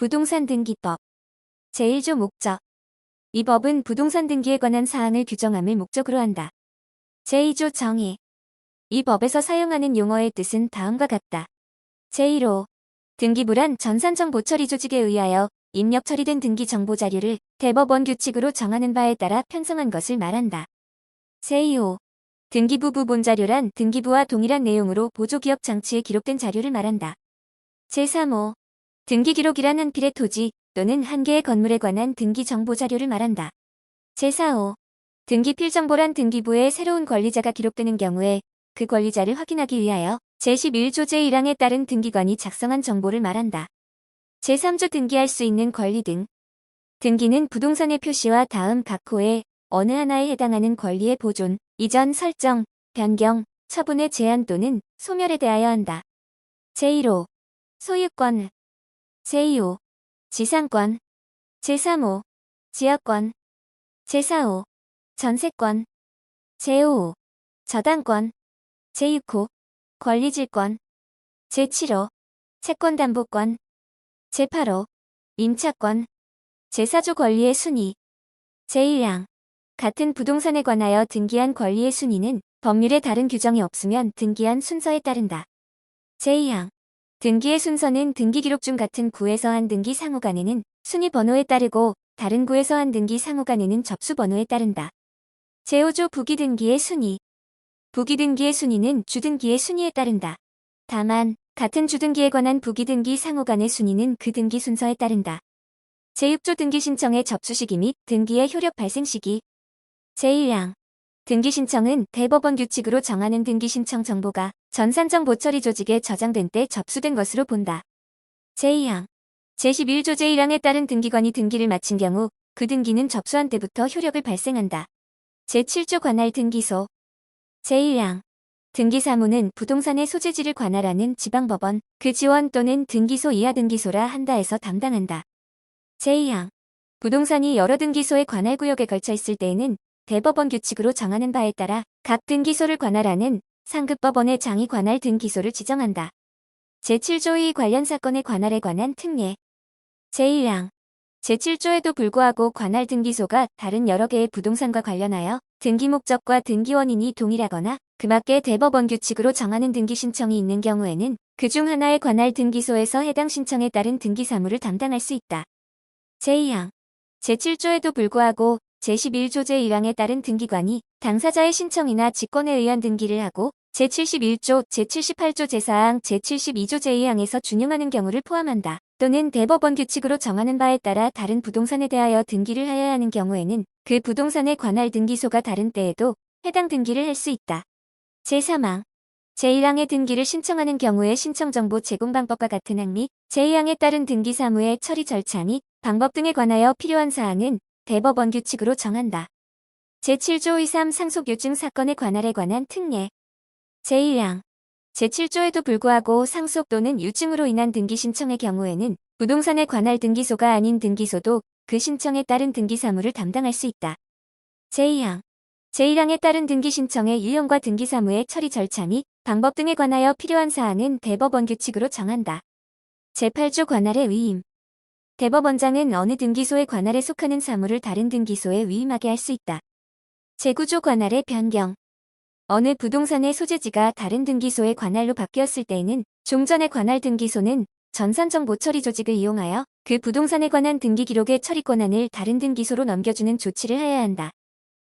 부동산 등기법 제1조 목적. 이 법은 부동산 등기에 관한 사항을 규정함을 목적으로 한다. 제2조 정의. 이 법에서 사용하는 용어의 뜻은 다음과 같다. 제1호. 등기부란 전산정보처리 조직에 의하여 입력 처리된 등기 정보 자료를 대법원 규칙으로 정하는 바에 따라 편성한 것을 말한다. 제2호. 등기부 부본 자료란 등기부와 동일한 내용으로 보조기억 장치에 기록된 자료를 말한다. 제3호. 등기기록이란 한 필의 토지 또는 한 개의 건물에 관한 등기 정보 자료를 말한다. 제4호. 등기필 정보란 등기부에 새로운 권리자가 기록되는 경우에 그 권리자를 확인하기 위하여 제11조 제1항에 따른 등기관이 작성한 정보를 말한다. 제3조 등기할 수 있는 권리 등. 등기는 부동산의 표시와 다음 각 호의 어느 하나에 해당하는 권리의 보존, 이전 설정, 변경, 처분의 제한 또는 소멸에 대하여 한다. 제1호. 소유권. 제2호. 지상권. 제3호. 지역권. 제4호. 전세권. 제5호. 저당권. 제6호. 권리질권. 제7호. 채권담보권. 제8호. 임차권. 제4조 권리의 순위. 제1항. 같은 부동산에 관하여 등기한 권리의 순위는 법률에 다른 규정이 없으면 등기한 순서에 따른다. 제2항. 등기의 순서는 등기기록 중 같은 구에서 한 등기 상호간에는 순위 번호에 따르고 다른 구에서 한 등기 상호간에는 접수 번호에 따른다. 제5조 부기등기의 순위. 부기등기의 순위는 주등기의 순위에 따른다. 다만 같은 주등기에 관한 부기등기 상호간의 순위는 그 등기 순서에 따른다. 제6조 등기 신청의 접수 시기 및 등기의 효력 발생 시기. 제1항. 등기 신청은 대법원 규칙으로 정하는 등기 신청 정보가 전산정보처리 조직에 저장된 때 접수된 것으로 본다. 제2항. 제11조 제1항에 따른 등기관이 등기를 마친 경우 그 등기는 접수한 때부터 효력을 발생한다. 제7조 관할 등기소. 제1항. 등기사무는 부동산의 소재지를 관할하는 지방법원, 그 지원 또는 등기소 이하 등기소라 한다 해서 담당한다. 제2항. 부동산이 여러 등기소의 관할구역에 걸쳐 있을 때에는 대법원 규칙으로 정하는 바에 따라 각 등기소를 관할하는 상급법원의 장이 관할 등기소를 지정한다. 제7조 이 관련 사건의 관할에 관한 특례. 제1항. 제7조에도 불구하고 관할 등기소가 다른 여러 개의 부동산과 관련하여 등기 목적과 등기 원인이 동일하거나 그 밖에 대법원 규칙으로 정하는 등기 신청이 있는 경우에는 그중 하나의 관할 등기소에서 해당 신청에 따른 등기 사무를 담당할 수 있다. 제2항. 제7조에도 불구하고 제11조 제1항에 따른 등기관이 당사자의 신청이나 직권에 의한 등기를 하고 제71조, 제78조 제4항, 제72조 제2항에서 준용하는 경우를 포함한다. 또는 대법원 규칙으로 정하는 바에 따라 다른 부동산에 대하여 등기를 하여야 하는 경우에는 그 부동산의 관할 등기소가 다른 때에도 해당 등기를 할 수 있다. 제3항. 제1항의 등기를 신청하는 경우에 신청정보 제공 방법과 같은 항 및 제2항에 따른 등기 사무의 처리 절차 및 방법 등에 관하여 필요한 사항은 대법원 규칙으로 정한다. 제7조 의3 상속요증 사건의 관할에 관한 특례. 제1항. 제7조에도 불구하고 상속 또는 유증으로 인한 등기 신청의 경우에는 부동산의 관할 등기소가 아닌 등기소도 그 신청에 따른 등기 사무를 담당할 수 있다. 제2항. 제1항에 따른 등기 신청의 유형과 등기 사무의 처리 절차 및 방법 등에 관하여 필요한 사항은 대법원 규칙으로 정한다. 제8조 관할의 위임. 대법원장은 어느 등기소의 관할에 속하는 사무를 다른 등기소에 위임하게 할 수 있다. 제9조 관할의 변경. 어느 부동산의 소재지가 다른 등기소의 관할로 바뀌었을 때에는 종전의 관할 등기소는 전산정보처리 조직을 이용하여 그 부동산에 관한 등기 기록의 처리 권한을 다른 등기소로 넘겨주는 조치를 해야 한다.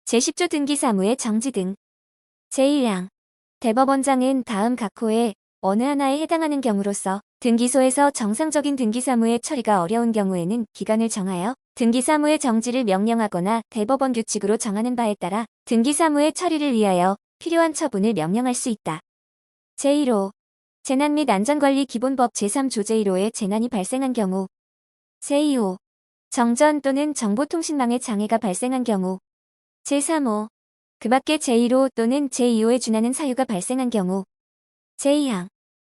제10조 등기 사무의 정지 등. 제1항. 대법원장은 다음 각 호의 어느 하나에 해당하는 경우로서 등기소에서 정상적인 등기 사무의 처리가 어려운 경우에는 기간을 정하여 등기 사무의 정지를 명령하거나 대법원 규칙으로 정하는 바에 따라 등기 사무의 처리를 위하여 필요한 처분을 명령할 수 있다. 제1호. 재난 및 안전관리 기본법 제3조 제1호에 재난이 발생한 경우. 제2호. 정전 또는 정보통신망에 장애가 발생한 경우. 제3호. 그 밖에 제1호 또는 제2호에 준하는 사유가 발생한 경우. 제2항.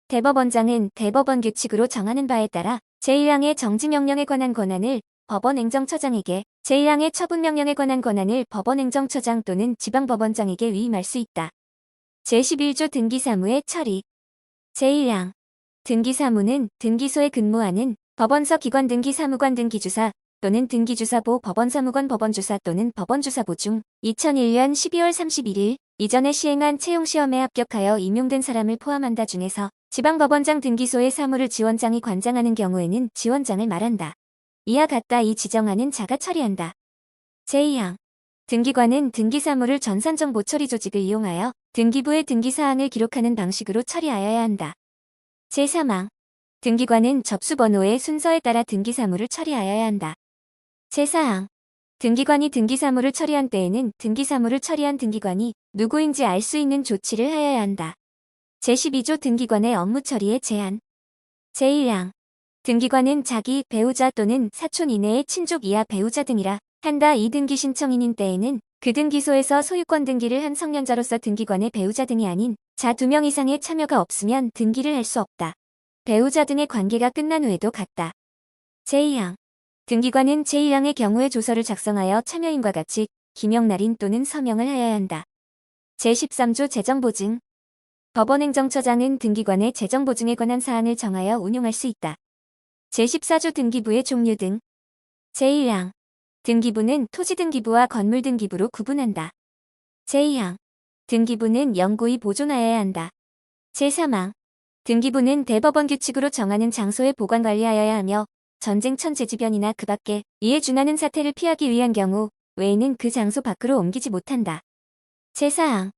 대법원장은 대법원 규칙으로 정하는 바에 따라 제1항의 정지명령에 관한 권한을 법원행정처장에게, 제1항의 처분명령에 관한 권한을 법원행정처장 또는 지방법원장에게 위임할 수 있다. 제11조 등기사무의 처리. 제1항. 등기사무는 등기소에 근무하는 법원서 기관 등기 사무관 등기주사 또는 등기주사보 법원사무관 법원주사 또는 법원주사보 중 2001년 12월 31일 이전에 시행한 채용시험에 합격하여 임용된 사람을 포함한다 중에서 지방법원장 등기소의 사무를 지원장이 관장하는 경우에는 지원장을 말한다. 이와 같다 이 지정하는 자가 처리한다. 제2항 등기관은 등기사무를 전산정보 처리 조직을 이용하여 등기부의 등기사항을 기록하는 방식으로 처리하여야 한다. 제3항 등기관은 접수번호의 순서에 따라 등기사무를 처리하여야 한다. 제4항 등기관이 등기사무를 처리한 때에는 등기사무를 처리한 등기관이 누구인지 알 수 있는 조치를 하여야 한다. 제12조 등기관의 업무 처리의 제한 제1항 등기관은 자기, 배우자 또는 사촌 이내의 친족 이하 배우자 등이라 한다. 이 등기 신청인인 때에는 그 등기소에서 소유권 등기를 한 성년자로서 등기관의 배우자 등이 아닌 자 2명 이상의 참여가 없으면 등기를 할 수 없다. 배우자 등의 관계가 끝난 후에도 같다. 제2항 등기관은 제1항의 경우에 조서를 작성하여 참여인과 같이 기명 날인 또는 서명을 하여야 한다. 제13조 재정보증 법원행정처장은 등기관의 재정보증에 관한 사항을 정하여 운용할 수 있다. 제14조 등기부의 종류 등 제1항 등기부는 토지등기부와 건물등기부로 구분한다. 제2항 등기부는 영구히 보존하여야 한다. 제3항 등기부는 대법원 규칙으로 정하는 장소에 보관관리하여야 하며 전쟁 천재지변이나 그 밖에 이에 준하는 사태를 피하기 위한 경우 외에는 그 장소 밖으로 옮기지 못한다. 제4항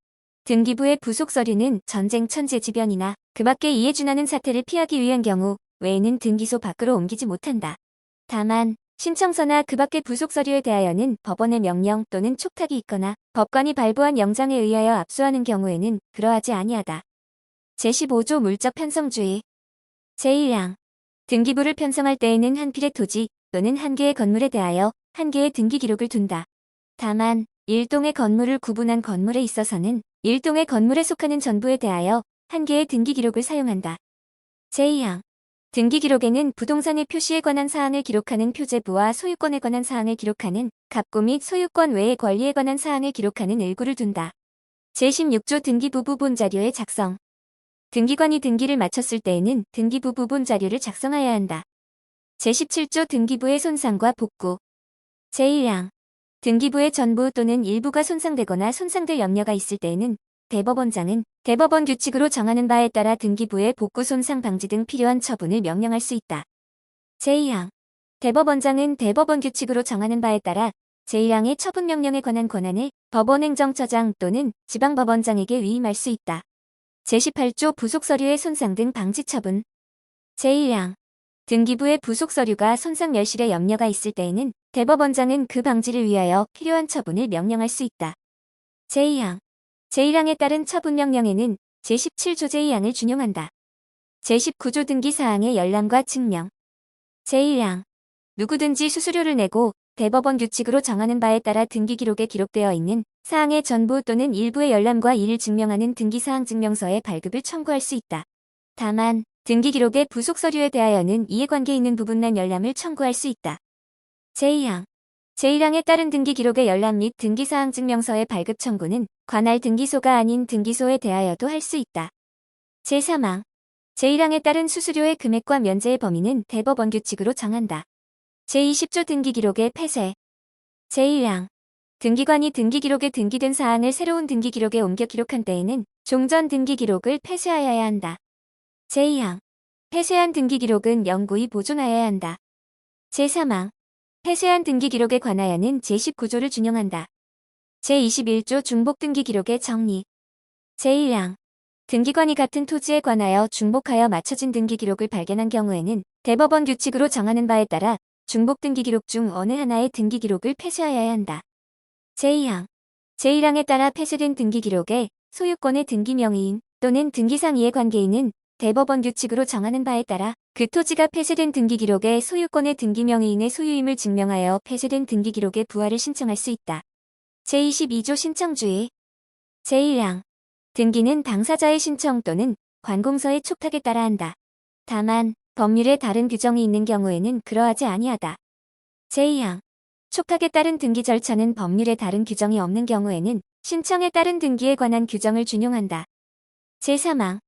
등기부의 부속 서류는 전쟁 천재지변이나 그 밖에 이에 준하는 사태를 피하기 위한 경우 외에는 등기소 밖으로 옮기지 못한다. 다만 신청서나 그 밖의 부속 서류에 대하여는 법원의 명령 또는 촉탁이 있거나 법관이 발부한 영장에 의하여 압수하는 경우에는 그러하지 아니하다. 제15조 물적 편성주의 제1항 등기부를 편성할 때에는 한 필의 토지 또는 한 개의 건물에 대하여 한 개의 등기 기록을 둔다. 다만 일동의 건물을 구분한 건물에 있어서는 일동의 건물에 속하는 전부에 대하여 한 개의 등기 기록을 사용한다. 제2항 등기 기록에는 부동산의 표시에 관한 사항을 기록하는 표제부와 소유권에 관한 사항을 기록하는 갑구 및 소유권 외의 권리에 관한 사항을 기록하는 일구를 둔다. 제16조 등기부 부본 자료의 작성 등기관이 등기를 마쳤을 때에는 등기부 부본 자료를 작성하여야 한다. 제17조 등기부의 손상과 복구 제1항 등기부의 전부 또는 일부가 손상되거나 손상될 염려가 있을 때에는 대법원장은 대법원 규칙으로 정하는 바에 따라 등기부의 복구 손상 방지 등 필요한 처분을 명령할 수 있다. 제2항 대법원장은 대법원 규칙으로 정하는 바에 따라 제1항의 처분 명령에 관한 권한을 법원행정처장 또는 지방법원장에게 위임할 수 있다. 제18조 부속서류의 손상 등 방지 처분 제1항 등기부의 부속서류가 손상 멸실의 염려가 있을 때에는 대법원장은 그 방지를 위하여 필요한 처분을 명령할 수 있다. 제2항 제1항에 따른 처분 명령에는 제17조 제2항을 준용한다. 제19조 등기사항의 열람과 증명 제1항 누구든지 수수료를 내고 대법원 규칙으로 정하는 바에 따라 등기기록에 기록되어 있는 사항의 전부 또는 일부의 열람과 이를 증명하는 등기사항 증명서의 발급을 청구할 수 있다. 다만 등기기록의 부속서류에 대하여는 이해관계 있는 부분만 열람을 청구할 수 있다. 제2항 제1항에 따른 등기기록의 열람 및 등기사항 증명서의 발급 청구는 관할 등기소가 아닌 등기소에 대하여도 할 수 있다. 제3항 제1항에 따른 수수료의 금액과 면제의 범위는 대법원 규칙으로 정한다. 제20조 등기기록의 폐쇄 제1항 등기관이 등기기록에 등기된 사항을 새로운 등기기록에 옮겨 기록한 때에는 종전 등기기록을 폐쇄하여야 한다. 제2항 폐쇄한 등기기록은 영구히 보존하여야 한다. 제3항 폐쇄한 등기기록에 관하여는 제19조를 준용한다. 제21조 중복등기기록의 정리 제1항 등기관이 같은 토지에 관하여 중복하여 맞춰진 등기기록을 발견한 경우에는 대법원 규칙으로 정하는 바에 따라 중복등기기록 중 어느 하나의 등기기록을 폐쇄하여야 한다. 제2항 제1항에 따라 폐쇄된 등기기록에 소유권의 등기명의인 또는 등기상 이해관계인은 대법원 규칙으로 정하는 바에 따라 그 토지가 폐쇄된 등기기록에 소유권의 등기명의인의 소유임을 증명하여 폐쇄된 등기기록의 부활을 신청할 수 있다. 제22조 신청주의 제1항 등기는 당사자의 신청 또는 관공서의 촉탁에 따라 한다. 다만 법률에 다른 규정이 있는 경우에는 그러하지 아니하다. 제2항 촉탁에 따른 등기 절차는 법률에 다른 규정이 없는 경우에는 신청에 따른 등기에 관한 규정을 준용한다. 제3항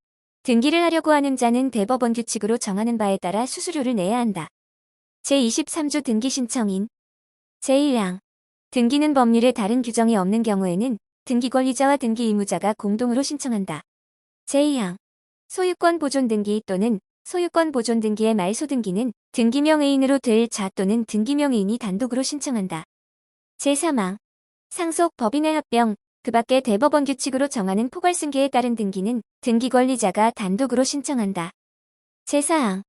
등기를 하려고 하는 자는 대법원 규칙으로 정하는 바에 따라 수수료를 내야 한다. 제23조 등기 신청인 제1항 등기는 법률에 다른 규정이 없는 경우에는 등기 권리자와 등기 의무자가 공동으로 신청한다. 제2항 소유권 보존 등기 또는 소유권 보존 등기의 말소 등기는 등기명의인으로 될 자 또는 등기명의인이 단독으로 신청한다. 제3항 상속 법인의 합병, 그 밖의 대법원 규칙으로 정하는 포괄승계에 따른 등기는 등기 권리자가 단독으로 신청한다. 제4항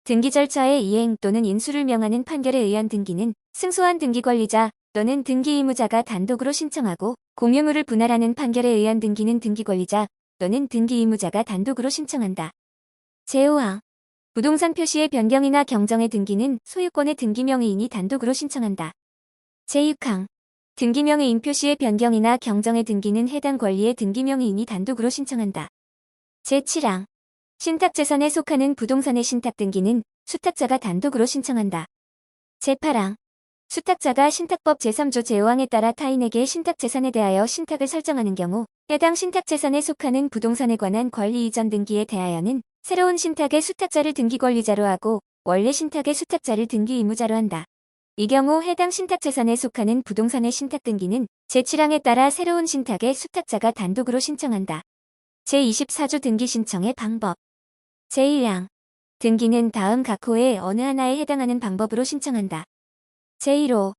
등기 절차의 이행 또는 인수를 명하는 판결에 의한 등기는 승소한 등기 권리자 또는 등기 의무자가 단독으로 신청하고 공유물을 분할하는 판결에 의한 등기는 등기 권리자 또는 등기 의무자가 단독으로 신청한다. 제5항 부동산 표시의 변경이나 경정의 등기는 소유권의 등기명의인이 단독으로 신청한다. 제6항 등기명의인 표시의 변경이나 경정의 등기는 해당 권리의 등기명의인이 단독으로 신청한다. 제7항 신탁재산에 속하는 부동산의 신탁등기는 수탁자가 단독으로 신청한다. 제8항 수탁자가 신탁법 제3조 제5항에 따라 타인에게 신탁재산에 대하여 신탁을 설정하는 경우 해당 신탁재산에 속하는 부동산에 관한 권리 이전 등기에 대하여는 새로운 신탁의 수탁자를 등기권리자로 하고 원래 신탁의 수탁자를 등기의무자로 한다. 이 경우 해당 신탁재산에 속하는 부동산의 신탁등기는 제7항에 따라 새로운 신탁의 수탁자가 단독으로 신청한다. 제24조 등기 신청의 방법 제1항 등기는 다음 각 호의 어느 하나에 해당하는 방법으로 신청한다. 제1호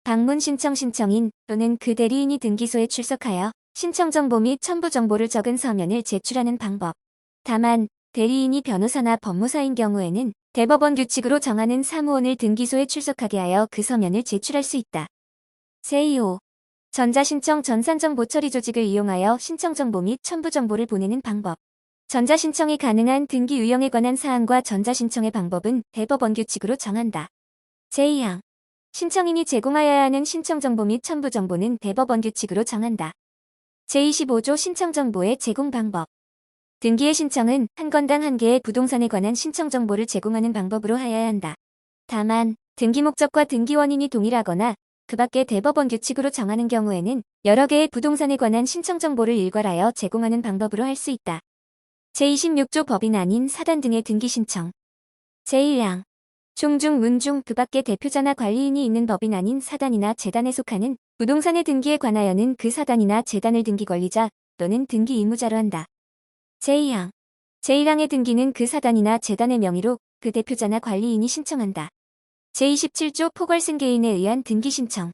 방문 신청 신청인 또는 그 대리인이 등기소에 출석하여 신청 정보 및 첨부 정보를 적은 서면을 제출하는 방법. 다만 대리인이 변호사나 법무사인 경우에는 대법원 규칙으로 정하는 사무원을 등기소에 출석하게 하여 그 서면을 제출할 수 있다. 제2호 전자신청 전산정보 처리 조직을 이용하여 신청정보 및 첨부정보를 보내는 방법. 전자신청이 가능한 등기 유형에 관한 사항과 전자신청의 방법은 대법원 규칙으로 정한다. 제2항 신청인이 제공하여야 하는 신청정보 및 첨부정보는 대법원 규칙으로 정한다. 제25조 신청정보의 제공 방법. 등기의 신청은 한 건당 한 개의 부동산에 관한 신청정보를 제공하는 방법으로 하여야 한다. 다만 등기 목적과 등기 원인이 동일하거나 그 밖의 대법원 규칙으로 정하는 경우에는 여러 개의 부동산에 관한 신청정보를 일괄하여 제공하는 방법으로 할 수 있다. 제26조 법인 아닌 사단 등의 등기 신청. 제1항 종중, 문중, 그 밖의 대표자나 관리인이 있는 법인 아닌 사단이나 재단에 속하는 부동산의 등기에 관하여는 그 사단이나 재단을 등기 권리자 또는 등기 의무자로 한다. 제2항 제1항의 등기는 그 사단이나 재단의 명의로 그 대표자나 관리인이 신청한다. 제27조 포괄승계인에 의한 등기 신청.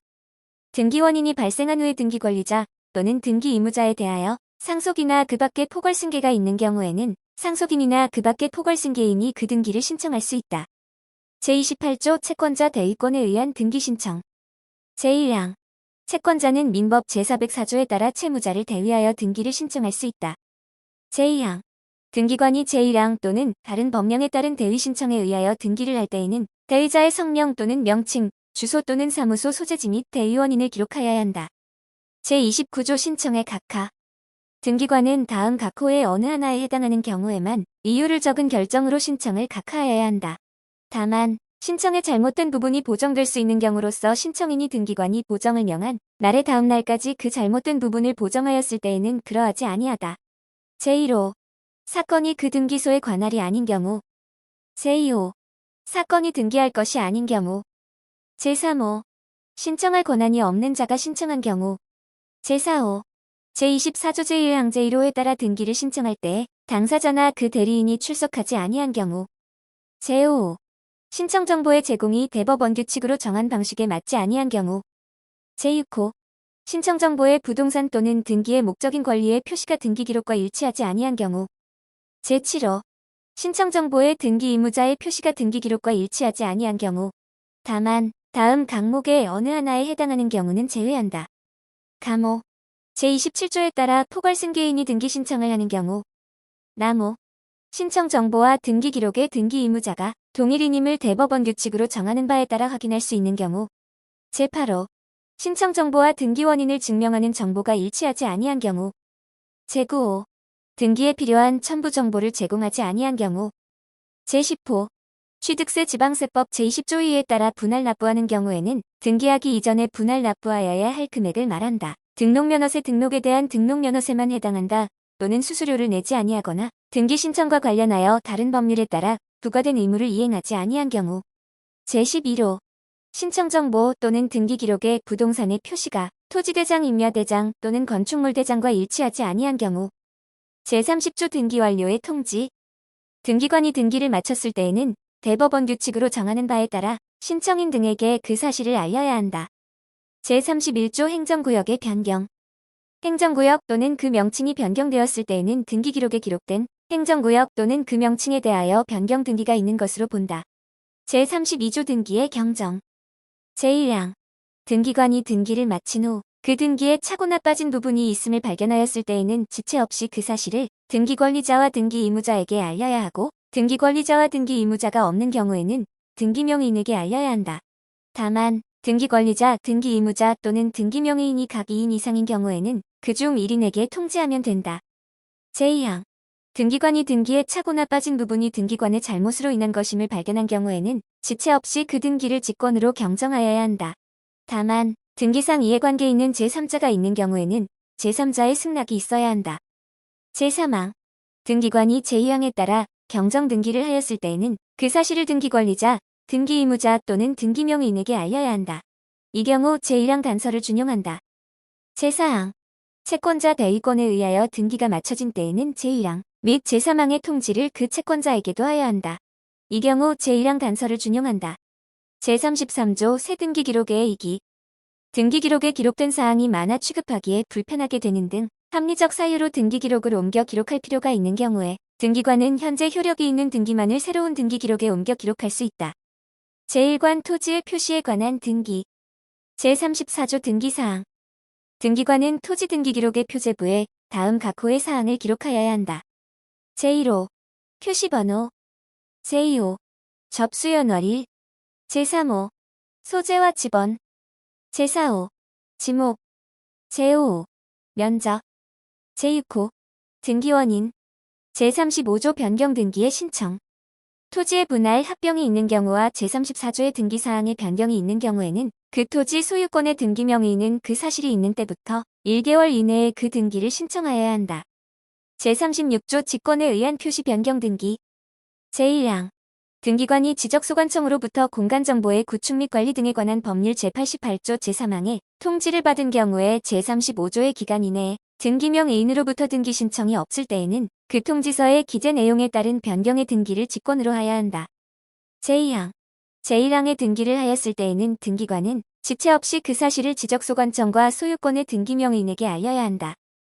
등기 원인이 발생한 후에 등기 권리자 또는 등기 의무자에 대하여 상속이나 그 밖의 포괄승계가 있는 경우에는 상속인이나 그 밖의 포괄승계인이 그 등기를 신청할 수 있다. 제28조 채권자 대위권에 의한 등기 신청. 제1항 채권자는 민법 제404조에 따라 채무자를 대위하여 등기를 신청할 수 있다. 제2항 등기관이 제1항 또는 다른 법령에 따른 대위 신청에 의하여 등기를 할 때에는 대위자의 성명 또는 명칭, 주소 또는 사무소 소재지 및 대위원인을 기록하여야 한다. 제29조 신청의 각하. 등기관은 다음 각 호의 어느 하나에 해당하는 경우에만 이유를 적은 결정으로 신청을 각하하여야 한다. 다만 신청의 잘못된 부분이 보정될 수 있는 경우로서 신청인이 등기관이 보정을 명한 날의 다음 날까지 그 잘못된 부분을 보정하였을 때에는 그러하지 아니하다. 제1호 사건이 그 등기소의 관할이 아닌 경우. 제2호 사건이 등기할 것이 아닌 경우. 제3호 신청할 권한이 없는 자가 신청한 경우. 제4호 제24조 제1항 제1호에 따라 등기를 신청할 때 당사자나 그 대리인이 출석하지 아니한 경우. 제5호 신청 정보의 제공이 대법원 규칙으로 정한 방식에 맞지 아니한 경우. 제6호 신청 정보의 부동산 또는 등기의 목적인 권리의 표시가 등기 기록과 일치하지 아니한 경우. 제7호 신청 정보의 등기 의무자의 표시가 등기 기록과 일치하지 아니한 경우. 다만 다음 항목의 어느 하나에 해당하는 경우는 제외한다. 감호 제27조에 따라 포괄승계인이 등기 신청을 하는 경우. 남호 신청 정보와 등기 기록의 등기 의무자가 동일인임을 대법원 규칙으로 정하는 바에 따라 확인할 수 있는 경우. 제8호 신청 정보와 등기 원인을 증명하는 정보가 일치하지 아니한 경우. 제9호 등기에 필요한 첨부 정보를 제공하지 아니한 경우. 제10호 취득세 지방세법 제20조 2에 따라 분할 납부하는 경우에는 등기하기 이전에 분할 납부하여야 할 금액을 말한다. 등록면허세 등록에 대한 등록면허세만 해당한다. 또는 수수료를 내지 아니하거나 등기 신청과 관련하여 다른 법률에 따라 부과된 의무를 이행하지 아니한 경우. 제11호 신청정보 또는 등기기록에 부동산의 표시가 토지대장 임야대장 또는 건축물대장과 일치하지 아니한 경우 제30조 등기완료의 통지 등기관이 등기를 마쳤을 때에는 대법원 규칙으로 정하는 바에 따라 신청인 등에게 그 사실을 알려야 한다. 제31조 행정구역의 변경 행정구역 또는 그 명칭이 변경되었을 때에는 등기기록에 기록된 행정구역 또는 그 명칭에 대하여 변경 등기가 있는 것으로 본다. 제32조 등기의 경정 제1항 등기관이 등기를 마친 후 그 등기에 착오나 빠진 부분이 있음을 발견하였을 때에는 지체 없이 그 사실을 등기권리자와 등기 의무자에게 알려야 하고 등기권리자와 등기 의무자가 없는 경우에는 등기명의인에게 알려야 한다. 다만 등기권리자, 등기 의무자 또는 등기명의인이 각 2인 이상인 경우에는 그중 1인에게 통지하면 된다. 제2항 등기관이 등기에 착오나 빠진 부분이 등기관의 잘못으로 인한 것임을 발견한 경우에는 지체 없이 그 등기를 직권으로 경정하여야 한다. 다만 등기상 이해관계 있는 제3자가 있는 경우에는 제3자의 승낙이 있어야 한다. 제3항 등기관이 제2항에 따라 경정 등기를 하였을 때에는 그 사실을 등기권리자, 등기 의무자 또는 등기명의인에게 알려야 한다. 이 경우 제1항 단서를 준용한다. 제4항 채권자 대위권에 의하여 등기가 마쳐진 때에는 제1항 및 제3항의 통지를 그 채권자에게도 하여야 한다. 이 경우 제1항 단서를 준용한다. 제33조 새 등기기록의 이기 등기기록에 기록된 사항이 많아 취급하기에 불편하게 되는 등 합리적 사유로 등기기록을 옮겨 기록할 필요가 있는 경우에 등기관은 현재 효력이 있는 등기만을 새로운 등기기록에 옮겨 기록할 수 있다. 제1관 토지의 표시에 관한 등기 제34조 등기사항 등기관은 토지 등기기록의 표제부에 다음 각 호의 사항을 기록하여야 한다. 제1호 표시번호 제2호 접수연월일 제3호 소재와 지번 제4호 지목 제5호 면적 제6호 등기원인 제35조 변경 등기의 신청 토지의 분할 합병이 있는 경우와 제34조의 등기사항의 변경이 있는 경우에는 그 토지 소유권의 등기명의인은 그 사실이 있는 때부터 1개월 이내에 그 등기를 신청하여야 한다. 제36조 직권에 의한 표시 변경 등기 제1항 등기관이 지적소관청으로부터 공간정보의 구축 및 관리 등에 관한 법률 제88조 제3항에 통지를 받은 경우에 제35조의 기간 이내에 등기명의인으로부터 등기 신청이 없을 때에는 그 통지서의 기재 내용에 따른 변경의 등기를 직권으로 하여야 한다. 제2항 제1항에 등기를 하였을 때에는 등기관은 지체 없이 그 사실을 지적소관청과 소유권의 등기명의인에게 알려야 한다.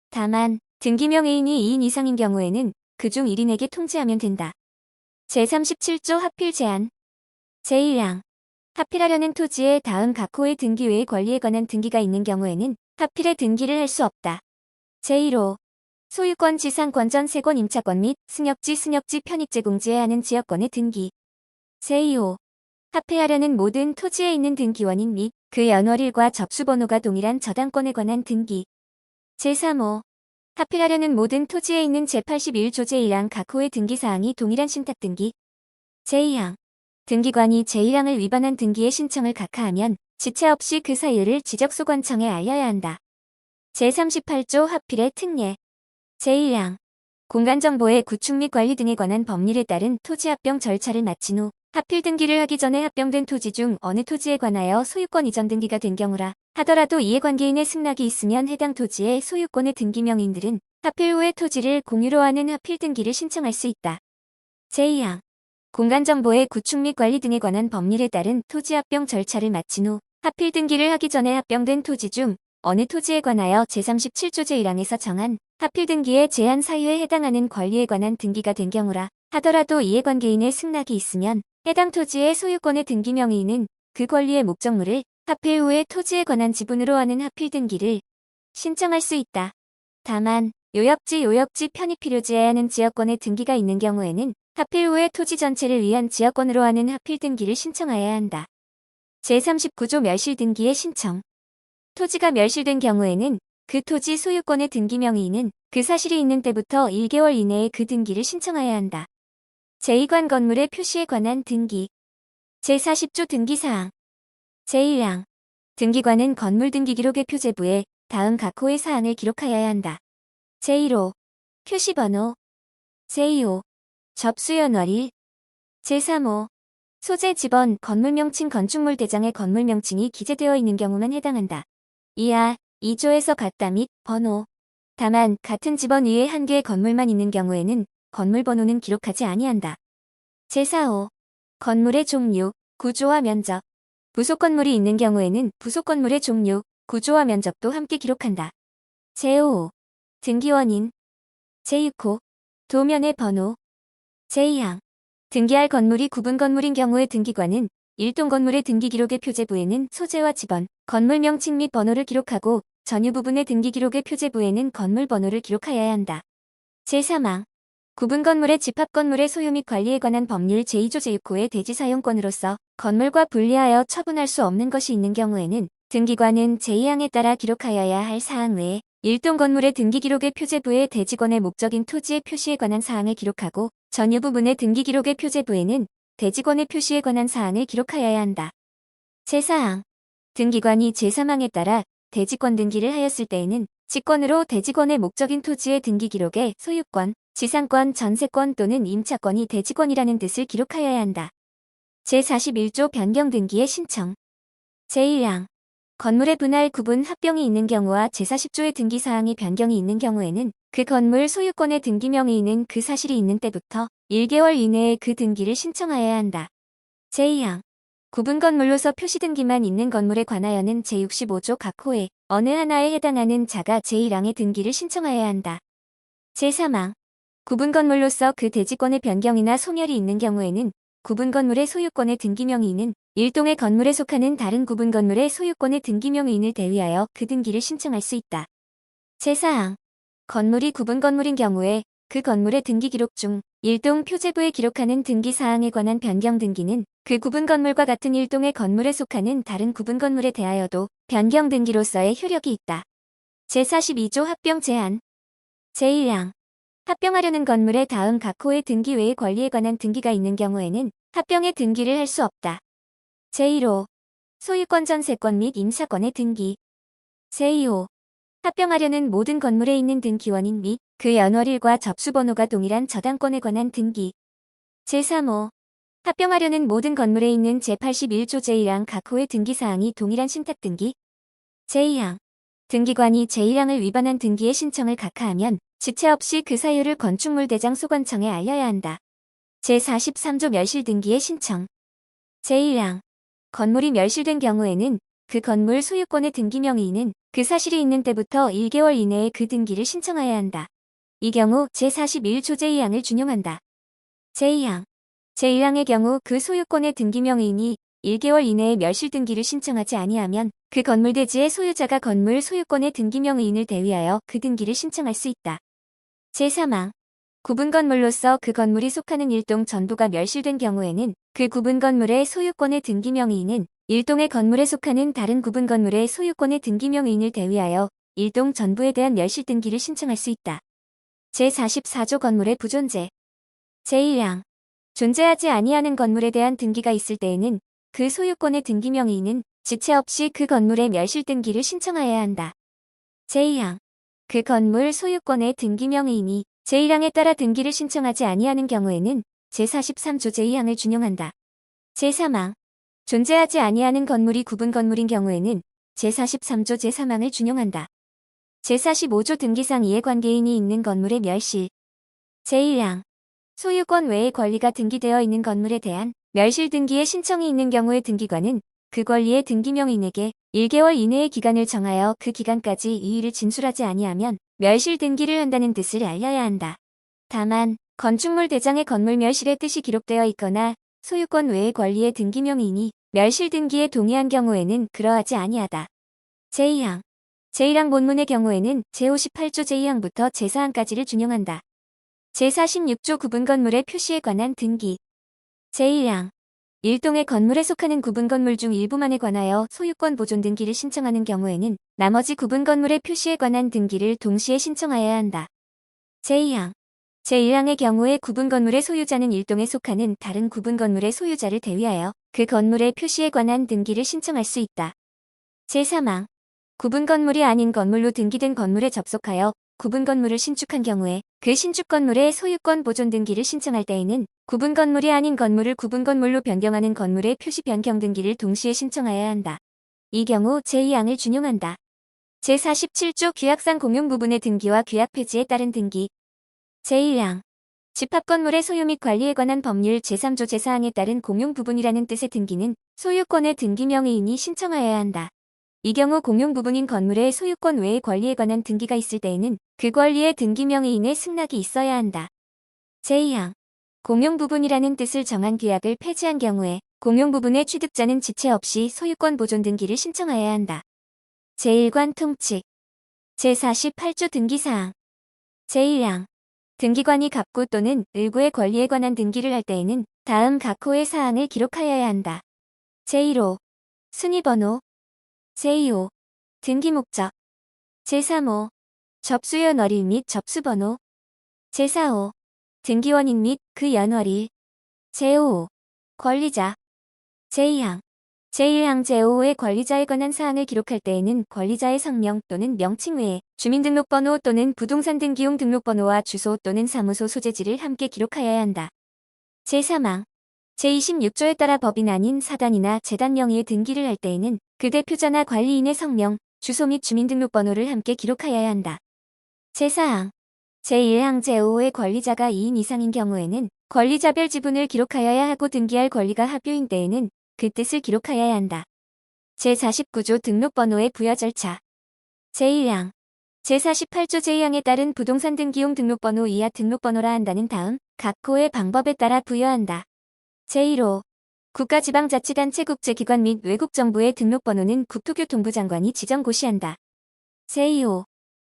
다만 등기명의인이 2인 이상인 경우에는 그중 1인에게 통지하면 된다. 제37조 하필 제한 제1항 하필하려는 토지에 다음 각 호의 등기 외의 권리에 관한 등기가 있는 경우에는 하필의 등기를 할 수 없다. 제1호 소유권 지상권 전 세권 임차권 및 승역지 편입제 공지해야 하는 지역권의 등기 제2호 하필하려는 모든 토지에 있는 등기원인 및 그 연월일과 접수번호가 동일한 저당권에 관한 등기 제3호 하필하려는 모든 토지에 있는 제81조 제1항 각 호의 등기사항이 동일한 신탁 등기 제2항 등기관이 제1항을 위반한 등기의 신청을 각하하면 지체 없이 그 사유를 지적소관청에 알려야 한다. 제38조 하필의 특례 제1항 공간정보의 구축 및 관리 등에 관한 법률에 따른 토지 합병 절차를 마친 후 하필 등기를 하기 전에 합병된 토지 중 어느 토지에 관하여 소유권 이전 등기가 된 경우라 하더라도 이해관계인의 승낙이 있으면 해당 토지의 소유권의 등기명의인들은 하필 후의 토지를 공유로 하는 하필 등기를 신청할 수 있다. 제2항 공간정보의 구축 및 관리 등에 관한 법률에 따른 토지 합병 절차를 마친 후 하필 등기를 하기 전에 합병된 토지 중 어느 토지에 관하여 제37조 제1항에서 정한 하필 등기의 제한 사유에 해당하는 권리에 관한 등기가 된 경우라 하더라도 이해관계인의 승낙이 있으면 해당 토지의 소유권의 등기명의인은 그 권리의 목적물을 하필 후에 토지에 관한 지분으로 하는 하필 등기를 신청할 수 있다. 다만 요역지 편입 필요지에 하는 지역권의 등기가 있는 경우에는 하필 후에 토지 전체를 위한 지역권으로 하는 하필 등기를 신청하여야 한다. 제39조 멸실 등기의 신청 토지가 멸실된 경우에는 그 토지 소유권의 등기명의인은 그 사실이 있는 때부터 1개월 이내에 그 등기를 신청하여야 한다. 제2관 건물의 표시에 관한 등기 제40조 등기사항 제1항 등기관은 건물 등기기록의 표제부에 다음 각 호의 사항을 기록하여야 한다. 제1호 표시번호 제2호 접수연월일 제3호 소재 집원, 건물 명칭 건축물 대장의 건물 명칭이 기재되어 있는 경우만 해당한다. 이하 2조에서 같다 및 번호. 다만 같은 집원 위에 한 개의 건물만 있는 경우에는 건물 번호는 기록하지 아니한다. 제4호. 건물의 종류, 구조와 면적. 부속 건물이 있는 경우에는 부속 건물의 종류, 구조와 면적도 함께 기록한다. 제5호. 등기 원인. 제6호. 도면의 번호. 제2항. 등기할 건물이 구분 건물인 경우의 등기관은 일동 건물의 등기 기록의 표제부에는 소재와 집원, 건물 명칭 및 번호를 기록하고 전유 부분의 등기 기록의 표제부에는 건물 번호를 기록하여야 한다. 제3항. 구분 건물의 집합 건물의 소유 및 관리에 관한 법률 제2조 제6호의 대지 사용권으로서 건물과 분리하여 처분할 수 없는 것이 있는 경우에는 등기관은 제2항에 따라 기록하여야 할 사항 외에 일동 건물의 등기 기록의 표제부에 대지권의 목적인 토지의 표시에 관한 사항을 기록하고 전유 부분의 등기 기록의 표제부에는 대지권의 표시에 관한 사항을 기록하여야 한다. 제4항. 등기관이 제3항에 따라 대지권 등기를 하였을 때에는 직권으로 대지권의 목적인 토지의 등기 기록에 소유권, 지상권, 전세권 또는 임차권이 대지권이라는 뜻을 기록하여야 한다. 제41조 변경 등기의 신청. 제1항. 건물의 분할, 구분, 합병이 있는 경우와 제40조의 등기사항이 변경이 있는 경우에는 그 건물 소유권의 등기명의인은 그 사실이 있는 때부터 1개월 이내에 그 등기를 신청하여야 한다. 제2항. 구분 건물로서 표시 등기만 있는 건물에 관하여는 제65조 각 호의 어느 하나에 해당하는 자가 제1항의 등기를 신청하여야 한다. 제3항. 구분 건물로서 그 대지권의 변경이나 소멸이 있는 경우에는 구분 건물의 소유권의 등기명의인은 일동의 건물에 속하는 다른 구분 건물의 소유권의 등기명의인을 대위하여 그 등기를 신청할 수 있다. 제4항. 건물이 구분 건물인 경우에 그 건물의 등기 기록 중 일동 표제부에 기록하는 등기사항에 관한 변경 등기는 그 구분 건물과 같은 일동의 건물에 속하는 다른 구분 건물에 대하여도 변경 등기로서의 효력이 있다. 제42조 합병 제한. 제1항. 합병하려는 건물의 다음 각 호의 등기 외의 권리에 관한 등기가 있는 경우에는 합병의 등기를 할 수 없다. 제1호. 소유권, 전세권 및 임차권의 등기. 제2호. 합병하려는 모든 건물에 있는 등기원인 및 그 연월일과 접수번호가 동일한 저당권에 관한 등기. 제3호. 합병하려는 모든 건물에 있는 제81조 제1항 각 호의 등기사항이 동일한 신탁 등기. 제2항. 등기관이 제1항을 위반한 등기의 신청을 각하하면 지체 없이 그 사유를 건축물 대장 소관청에 알려야 한다. 제43조 멸실 등기의 신청. 제1항. 건물이 멸실된 경우에는 그 건물 소유권의 등기명의인은 그 사실이 있는 때부터 1개월 이내에 그 등기를 신청해야 한다. 이 경우 제41조 제2항을 준용한다. 제2항. 제1항의 경우 그 소유권의 등기명의인이 1개월 이내에 멸실 등기를 신청하지 아니하면 그 건물 대지의 소유자가 건물 소유권의 등기명의인을 대위하여 그 등기를 신청할 수 있다. 제3항. 구분 건물로서 그 건물이 속하는 일동 전부가 멸실된 경우에는 그 구분 건물의 소유권의 등기명의인은 일동의 건물에 속하는 다른 구분 건물의 소유권의 등기명의인을 대위하여 일동 전부에 대한 멸실 등기를 신청할 수 있다. 제44조 건물의 부존재. 제1항. 존재하지 아니하는 건물에 대한 등기가 있을 때에는 그 소유권의 등기명의인은 지체 없이 그 건물의 멸실 등기를 신청하여야 한다. 제2항. 그 건물 소유권의 등기명의인이 제1항에 따라 등기를 신청하지 아니하는 경우에는 제43조 제2항을 준용한다. 제3항. 존재하지 아니하는 건물이 구분 건물인 경우에는 제43조 제3항을 준용한다. 제45조 등기상 이해관계인이 있는 건물의 멸실. 제1항. 소유권 외의 권리가 등기되어 있는 건물에 대한 멸실 등기의 신청이 있는 경우의 등기관은 그 권리의 등기명의인에게 1개월 이내의 기간을 정하여 그 기간까지 이의를 진술하지 아니하면 멸실 등기를 한다는 뜻을 알려야 한다. 다만 건축물 대장의 건물 멸실의 뜻이 기록되어 있거나 소유권 외의 권리의 등기명의인이 멸실 등기에 동의한 경우에는 그러하지 아니하다. 제2항. 제1항 본문의 경우에는 제58조 제2항부터 제4항까지를 준용한다. 제46조 구분 건물의 표시에 관한 등기. 제1항. 일동의 건물에 속하는 구분 건물 중 일부만에 관하여 소유권 보존 등기를 신청하는 경우에는 나머지 구분 건물의 표시에 관한 등기를 동시에 신청하여야 한다. 제2항. 제1항의 경우에 구분 건물의 소유자는 일동에 속하는 다른 구분 건물의 소유자를 대위하여 그 건물의 표시에 관한 등기를 신청할 수 있다. 제3항. 구분 건물이 아닌 건물로 등기된 건물에 접속하여 구분 건물을 신축한 경우에 그 신축 건물의 소유권 보존 등기를 신청할 때에는 구분 건물이 아닌 건물을 구분 건물로 변경하는 건물의 표시 변경 등기를 동시에 신청하여야 한다. 이 경우 제2항을 준용한다. 제47조 규약상 공용 부분의 등기와 규약 폐지에 따른 등기. 제1항 집합 건물의 소유 및 관리에 관한 법률 제3조 제4항에 따른 공용 부분이라는 뜻의 등기는 소유권의 등기 명의인이 신청하여야 한다. 이 경우 공용 부분인 건물의 소유권 외의 권리에 관한 등기가 있을 때에는 그 권리의 등기 명의인의 승낙이 있어야 한다. 제2항 공용 부분이라는 뜻을 정한 규약을 폐지한 경우에 공용 부분의 취득자는 지체 없이 소유권 보존 등기를 신청하여야 한다. 제1관 통칙 제48조 등기사항 제1항 등기관이 갑구 또는 을구의 권리에 관한 등기를 할 때에는 다음 각 호의 사항을 기록하여야 한다. 제1호 순위번호 제2호 등기 목적 제3호 접수요 연월일 및 접수번호 제4호 등기 원인 및 그 연월일 제5호 권리자 제2항 제1항 제5호의 권리자에 관한 사항을 기록할 때에는 권리자의 성명 또는 명칭 외에 주민등록번호 또는 부동산 등기용 등록번호와 주소 또는 사무소 소재지를 함께 기록하여야 한다. 제3항 제26조에 따라 법인 아닌 사단이나 재단 명의의 등기를 할 때에는 그 대표자나 관리인의 성명, 주소 및 주민등록번호를 함께 기록하여야 한다. 제4항 제1항 제5호의 권리자가 2인 이상인 경우에는 권리자별 지분을 기록하여야 하고 등기할 권리가 합유인 때에는 그 뜻을 기록하여야 한다. 제49조 등록번호의 부여 절차 제1항 제48조 제2항에 따른 부동산 등기용 등록번호 이하 등록번호라 한다는 다음 각 호의 방법에 따라 부여한다. 제1호 국가지방자치단체 국제기관 및 외국정부의 등록번호는 국토교통부 장관이 지정고시한다. 제2호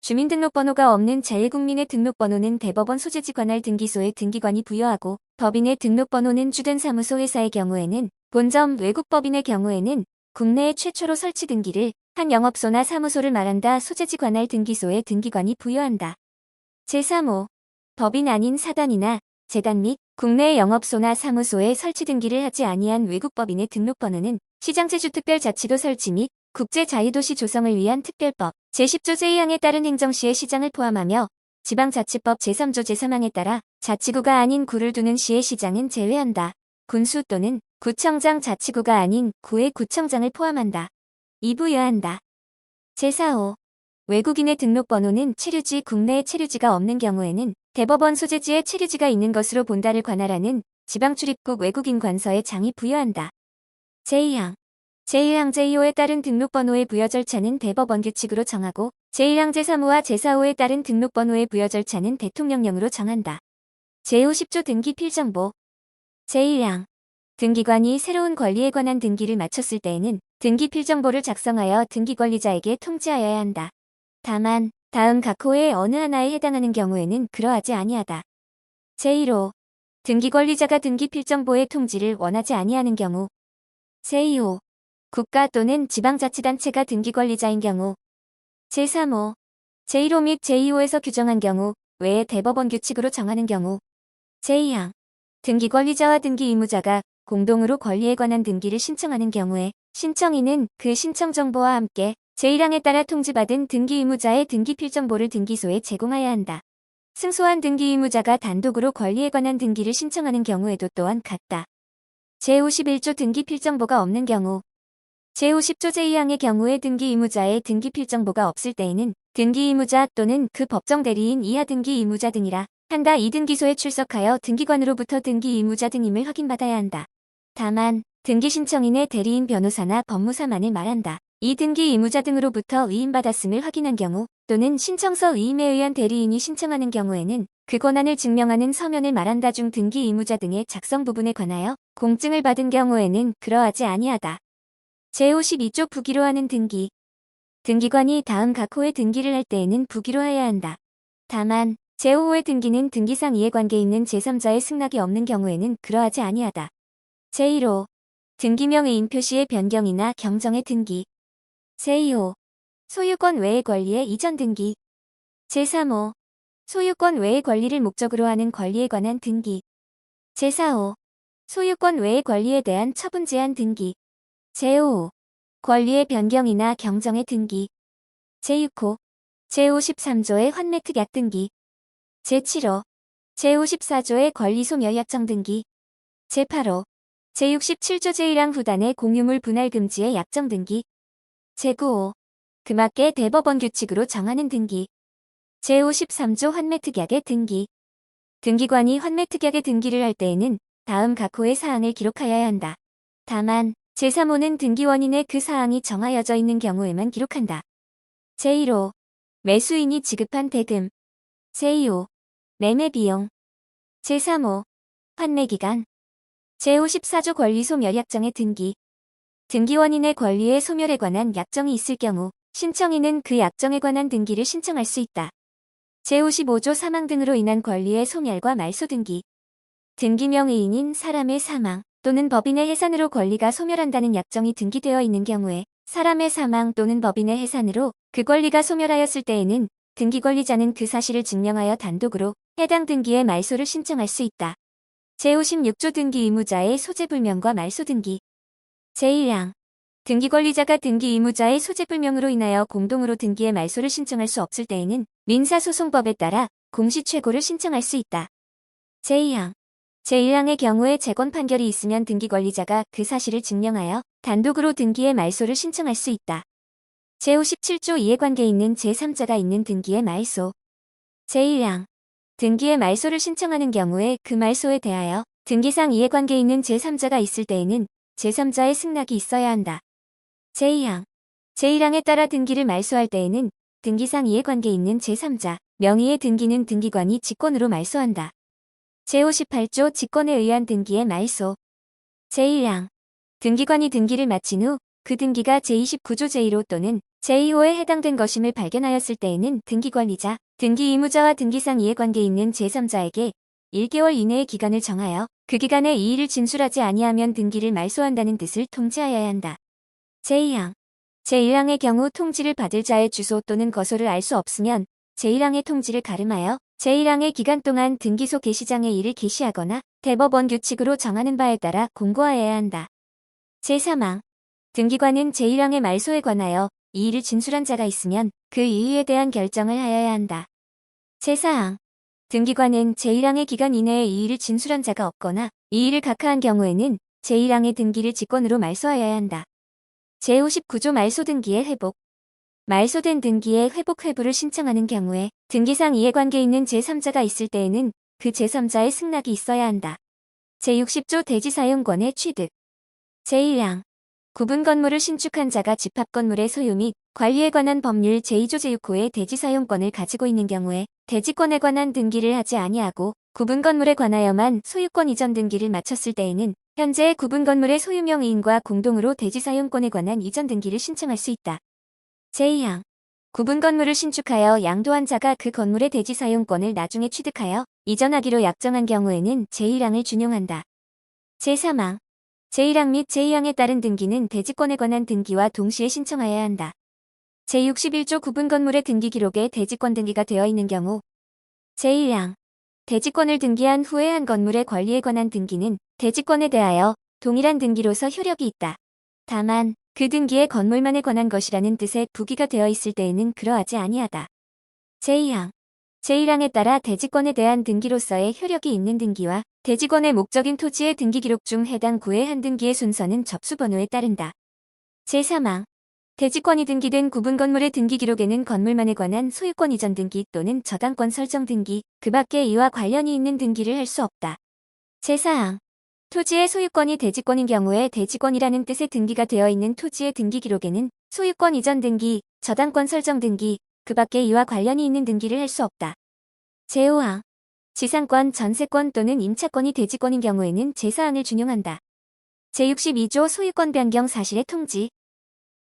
주민등록번호가 없는 제1국민의 등록번호는 대법원 소재지 관할 등기소의 등기관이 부여하고 법인의 등록번호는 주된 사무소 회사의 경우에는 본점 외국법인의 경우에는 국내에 최초로 설치 등기를 한 영업소나 사무소를 말한다 소재지 관할 등기소의 등기관이 부여한다. 제3호 법인 아닌 사단이나 재단 및 국내 영업소나 사무소에 설치 등기를 하지 아니한 외국법인의 등록번호는 시장제주특별자치도 설치 및 국제자유도시 조성을 위한 특별법 제10조 제2항에 따른 행정시의 시장을 포함하며 지방자치법 제3조 제3항에 따라 자치구가 아닌 구를 두는 시의 시장은 제외한다. 군수 또는 구청장 자치구가 아닌 구의 구청장을 포함한다. 이 부여한다. 제4호 외국인의 등록번호는 체류지 국내에 체류지가 없는 경우에는 대법원 소재지에 체류지가 있는 것으로 본다를 관할하는 지방출입국 외국인 관서에 장이 부여한다. 제2항 제1항 제2호에 따른 등록번호의 부여 절차는 대법원 규칙으로 정하고 제1항 제3호와 제4호에 따른 등록번호의 부여 절차는 대통령령으로 정한다. 제50조 등기 필정보 제1항 등기관이 새로운 권리에 관한 등기를 마쳤을 때에는 등기 필정보를 작성하여 등기 권리자에게 통지하여야 한다. 다만 다음 각 호의 어느 하나에 해당하는 경우에는 그러하지 아니하다. 제1호 등기 권리자가 등기 필정보의 통지를 원하지 아니하는 경우 제2호 국가 또는 지방자치단체가 등기 권리자인 경우 제3호 제1호 및 제2호에서 규정한 경우 외에 대법원 규칙으로 정하는 경우 제2항 등기 권리자와 등기 의무자가 공동으로 권리에 관한 등기를 신청하는 경우에 신청인은 그 신청 정보와 함께 제1항에 따라 통지받은 등기 의무자의 등기 필정보를 등기소에 제공하여야 한다. 승소한 등기 의무자가 단독으로 권리에 관한 등기를 신청하는 경우에도 또한 같다. 제51조 등기 필정보가 없는 경우 제50조 제2항의 경우에 등기 의무자의 등기 필정보가 없을 때에는 등기 의무자 또는 그 법정 대리인 이하 등기 의무자 등이라 한다. 이 등기소에 출석하여 등기관으로부터 등기 의무자 등임을 확인받아야 한다. 다만 등기 신청인의 대리인 변호사나 법무사만을 말한다. 이 등기 의무자 등으로부터 위임받았음을 확인한 경우 또는 신청서 위임에 의한 대리인이 신청하는 경우에는 그 권한을 증명하는 서면을 말한다. 중 등기 의무자 등의 작성 부분에 관하여 공증을 받은 경우에는 그러하지 아니하다. 제52조 부기로 하는 등기 등기관이 다음 각 호의 등기를 할 때에는 부기로 해야 한다. 다만 제5호의 등기는 등기상 이해관계 있는 제3자의 승낙이 없는 경우에는 그러하지 아니하다. 제1호 등기명의인 표시의 변경이나 경정의 등기 제2호 소유권 외의 권리의 이전 등기 제3호 소유권 외의 권리를 목적으로 하는 권리에 관한 등기 제4호 소유권 외의 권리에 대한 처분 제한 등기 제5호 권리의 변경이나 경정의 등기 제6호 제53조의 환매특약 등기 제7호 제54조의 권리소멸약정 등기 제8호 제67조 제1항 후단의 공유물 분할 금지의 약정 등기 제9호 금학계 대법원 규칙으로 정하는 등기 제53조 환매특약의 등기 등기관이 환매특약의 등기를 할 때에는 다음 각 호의 사항을 기록하여야 한다. 다만 제3호는 등기원인의 그 사항이 정하여져 있는 경우에만 기록한다. 제1호 매수인이 지급한 대금 제2호 매매비용 제3호 환매기간 제54조 권리소멸약정의 등기 등기원인의 권리의 소멸에 관한 약정이 있을 경우 신청인은 그 약정에 관한 등기를 신청할 수 있다. 제55조 사망 등으로 인한 권리의 소멸과 말소 등기 등기명의인인 사람의 사망 또는 법인의 해산으로 권리가 소멸한다는 약정이 등기되어 있는 경우에 사람의 사망 또는 법인의 해산으로 그 권리가 소멸하였을 때에는 등기권리자는 그 사실을 증명하여 단독으로 해당 등기의 말소를 신청할 수 있다. 제56조 등기 의무자의 소재불명과 말소 등기 제1항 등기권리자가 등기 의무자의 소재불명으로 인하여 공동으로 등기의 말소를 신청할 수 없을 때에는 민사소송법에 따라 공시최고를 신청할 수 있다. 제2항 제1항의 경우에 재건 판결이 있으면 등기권리자가 그 사실을 증명하여 단독으로 등기의 말소를 신청할 수 있다. 제57조 이해관계 있는 제3자가 있는 등기의 말소 제1항 등기의 말소를 신청하는 경우에 그 말소에 대하여 등기상 이해관계 있는 제3자가 있을 때에는 제3자의 승낙이 있어야 한다. 제2항 제1항에 따라 등기를 말소할 때에는 등기상 이해관계 있는 제3자 명의의 등기는 등기관이 직권으로 말소한다. 제58조 직권에 의한 등기의 말소 제1항 등기관이 등기를 마친 후 그 등기가 제29조 제1호 또는 제2호에 해당된 것임을 발견하였을 때에는 등기권리자, 등기 의무자와 등기상 이해관계 있는 제3자에게 1개월 이내의 기간을 정하여 그 기간에 이의를 진술하지 아니하면 등기를 말소한다는 뜻을 통지하여야 한다. 제2항 제1항의 경우 통지를 받을 자의 주소 또는 거소를 알 수 없으면 제1항의 통지를 가름하여 제1항의 기간 동안 등기소 게시장에 이를 게시하거나 대법원 규칙으로 정하는 바에 따라 공고하여야 한다. 제3항 등기관은 제1항의 말소에 관하여 이의를 진술한 자가 있으면 그 이의에 대한 결정을 하여야 한다. 제4항 등기관은 제1항의 기간 이내에 이의를 진술한 자가 없거나 이의를 각하한 경우에는 제1항의 등기를 직권으로 말소하여야 한다. 제59조 말소 등기의 회복 말소된 등기의 회복 회부를 신청하는 경우에 등기상 이해관계 있는 제3자가 있을 때에는 그 제3자의 승낙이 있어야 한다. 제60조 대지사용권의 취득 제1항 구분 건물을 신축한 자가 집합 건물의 소유 및 관리에 관한 법률 제2조 제6호의 대지사용권을 가지고 있는 경우에 대지권에 관한 등기를 하지 아니하고 구분 건물에 관하여만 소유권 이전 등기를 마쳤을 때에는 현재의 구분 건물의 소유명의인과 공동으로 대지사용권에 관한 이전 등기를 신청할 수 있다. 제2항 구분 건물을 신축하여 양도한 자가 그 건물의 대지사용권을 나중에 취득하여 이전하기로 약정한 경우에는 제1항을 준용한다. 제3항 제1항 및 제2항에 따른 등기는 대지권에 관한 등기와 동시에 신청하여야 한다. 제61조 구분 건물의 등기 기록에 대지권 등기가 되어 있는 경우 제1항 대지권을 등기한 후에 한 건물의 권리에 관한 등기는 대지권에 대하여 동일한 등기로서 효력이 있다. 다만 그 등기의 건물만에 관한 것이라는 뜻의 부기가 되어 있을 때에는 그러하지 아니하다. 제2항 제1항에 따라 대지권에 대한 등기로서의 효력이 있는 등기와 대지권의 목적인 토지의 등기 기록 중 해당 구의 한 등기의 순서는 접수번호에 따른다. 제3항 대지권이 등기된 구분 건물의 등기 기록에는 건물만에 관한 소유권 이전 등기 또는 저당권 설정 등기, 그 밖에 이와 관련이 있는 등기를 할 수 없다. 제4항 토지의 소유권이 대지권인 경우에 대지권이라는 뜻의 등기가 되어 있는 토지의 등기 기록에는 소유권 이전 등기, 저당권 설정 등기, 그 밖에 이와 관련이 있는 등기를 할 수 없다. 제5항 지상권, 전세권 또는 임차권이 대지권인 경우에는 제4항을 준용한다. 제62조 소유권 변경 사실의 통지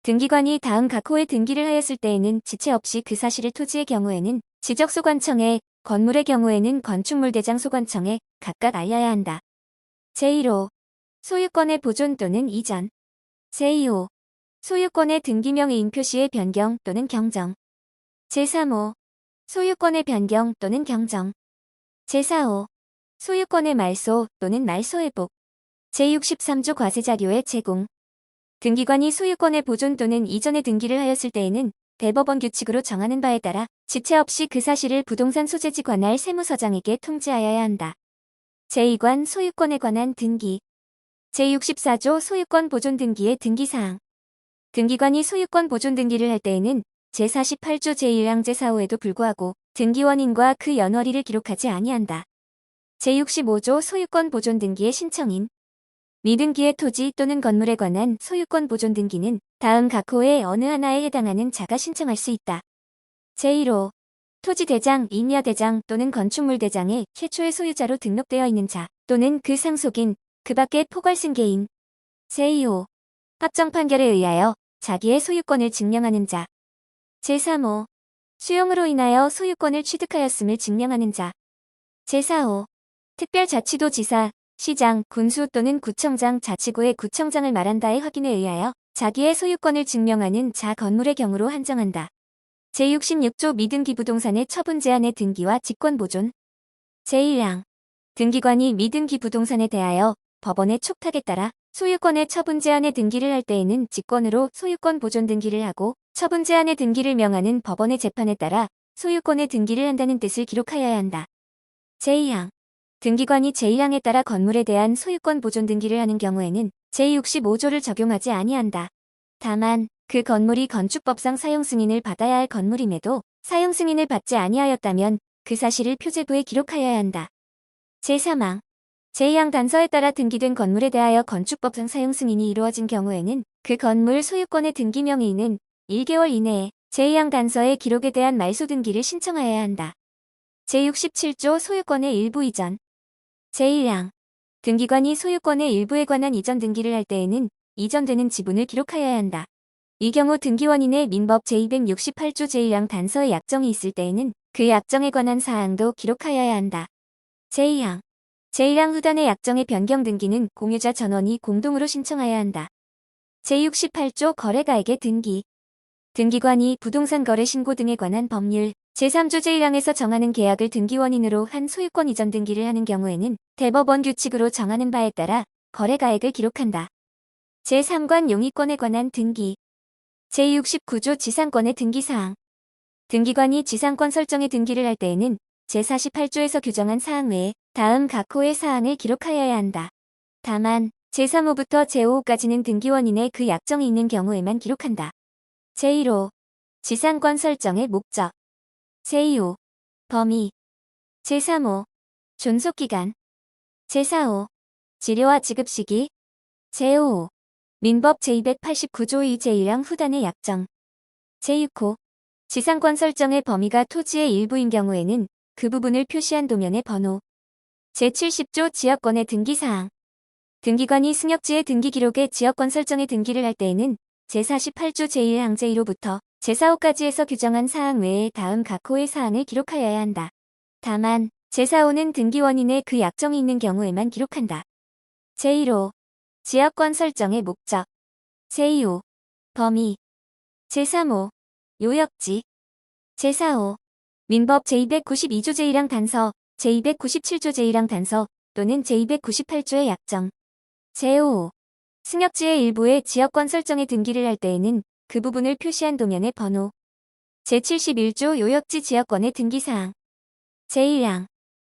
등기관이 다음 각 호의 등기를 하였을 때에는 지체 없이 그 사실을 토지의 경우에는 지적소관청에, 건물의 경우에는 건축물대장소관청에 각각 알려야 한다. 제1호 소유권의 보존 또는 이전 제2호 소유권의 등기명의인 표시의 변경 또는 경정 제3호 소유권의 변경 또는 경정 제4호 소유권의 말소 또는 말소 회복 제63조 과세자료의 제공 등기관이 소유권의 보존 또는 이전의 등기를 하였을 때에는 대법원 규칙으로 정하는 바에 따라 지체 없이 그 사실을 부동산 소재지 관할 세무서장에게 통지하여야 한다. 제2관 소유권에 관한 등기 제64조 소유권 보존 등기의 등기사항 등기관이 소유권 보존 등기를 할 때에는 제48조 제1항 제4호에도 불구하고 등기원인과 그 연월일을 기록하지 아니한다. 제65조 소유권 보존 등기의 신청인 미등기의 토지 또는 건물에 관한 소유권 보존 등기는 다음 각 호의 어느 하나에 해당하는 자가 신청할 수 있다. 제1호 토지대장, 잉여대장 또는 건축물대장의 최초의 소유자로 등록되어 있는 자 또는 그 상속인, 그 밖의 포괄승계인. 제2호 합정 판결에 의하여 자기의 소유권을 증명하는 자. 제3호 수용으로 인하여 소유권을 취득하였음을 증명하는 자. 제4호 특별자치도지사, 시장, 군수 또는 구청장, 자치구의 구청장을 말한다의 확인에 의하여 자기의 소유권을 증명하는 자 건물의 경우로 한정한다. 제66조 미등기 부동산의 처분 제한의 등기와 직권보존 제1항 등기관이 미등기 부동산에 대하여 법원의 촉탁에 따라 소유권의 처분 제한의 등기를 할 때에는 직권으로 소유권 보존 등기를 하고 처분 제한의 등기를 명하는 법원의 재판에 따라 소유권의 등기를 한다는 뜻을 기록하여야 한다. 제2항 등기관이 제1항에 따라 건물에 대한 소유권 보존 등기를 하는 경우에는 제65조를 적용하지 아니한다. 다만 그 건물이 건축법상 사용 승인을 받아야 할 건물임에도 사용 승인을 받지 아니하였다면 그 사실을 표제부에 기록하여야 한다. 제3항 제2항 단서에 따라 등기된 건물에 대하여 건축법상 사용 승인이 이루어진 경우에는 그 건물 소유권의 등기 명의인은 1개월 이내에 제2항 단서의 기록에 대한 말소 등기를 신청하여야 한다. 제67조 소유권의 일부 이전 제1항 등기관이 소유권의 일부에 관한 이전 등기를 할 때에는 이전되는 지분을 기록하여야 한다. 이 경우 등기원인의 민법 제268조 제1항 단서의 약정이 있을 때에는 그 약정에 관한 사항도 기록하여야 한다. 제2항 제1항 후단의 약정의 변경 등기는 공유자 전원이 공동으로 신청하여야 한다. 제68조 거래가액의 등기 등기관이 부동산 거래 신고 등에 관한 법률 제3조 제1항에서 정하는 계약을 등기원인으로 한 소유권 이전 등기를 하는 경우에는 대법원 규칙으로 정하는 바에 따라 거래가액을 기록한다. 제3관 용의권에 관한 등기 제69조 지상권의 등기사항 등기관이 지상권 설정의 등기를 할 때에는 제48조에서 규정한 사항 외에 다음 각 호의 사항을 기록하여야 한다. 다만 제3호부터 제5호까지는 등기원인의 그 약정이 있는 경우에만 기록한다. 제1호 지상권 설정의 목적 제2호 범위 제3호 존속기간 제4호 지료와 지급시기 제5호 민법 제289조 2 제1항 후단의 약정 제6호 지상권 설정의 범위가 토지의 일부인 경우에는 그 부분을 표시한 도면의 번호 제70조 지역권의 등기사항 등기관이 승역지의 등기 기록에 지역권 설정의 등기를 할 때에는 제48조 제1항 제1호부터 제4호까지에서 규정한 사항 외에 다음 각 호의 사항을 기록하여야 한다. 다만 제4호는 등기원인의 그 약정이 있는 경우에만 기록한다. 제1호 지역권 설정의 목적 제2호 범위 제3호 요역지 제4호 민법 제292조 제1항 단서 제297조 제1항 단서 또는 제298조의 약정 제5호 승역지의 일부의 지역권 설정의 등기를 할 때에는 그 부분을 표시한 도면의 번호 제71조 요역지 지역권의 등기사항 제1항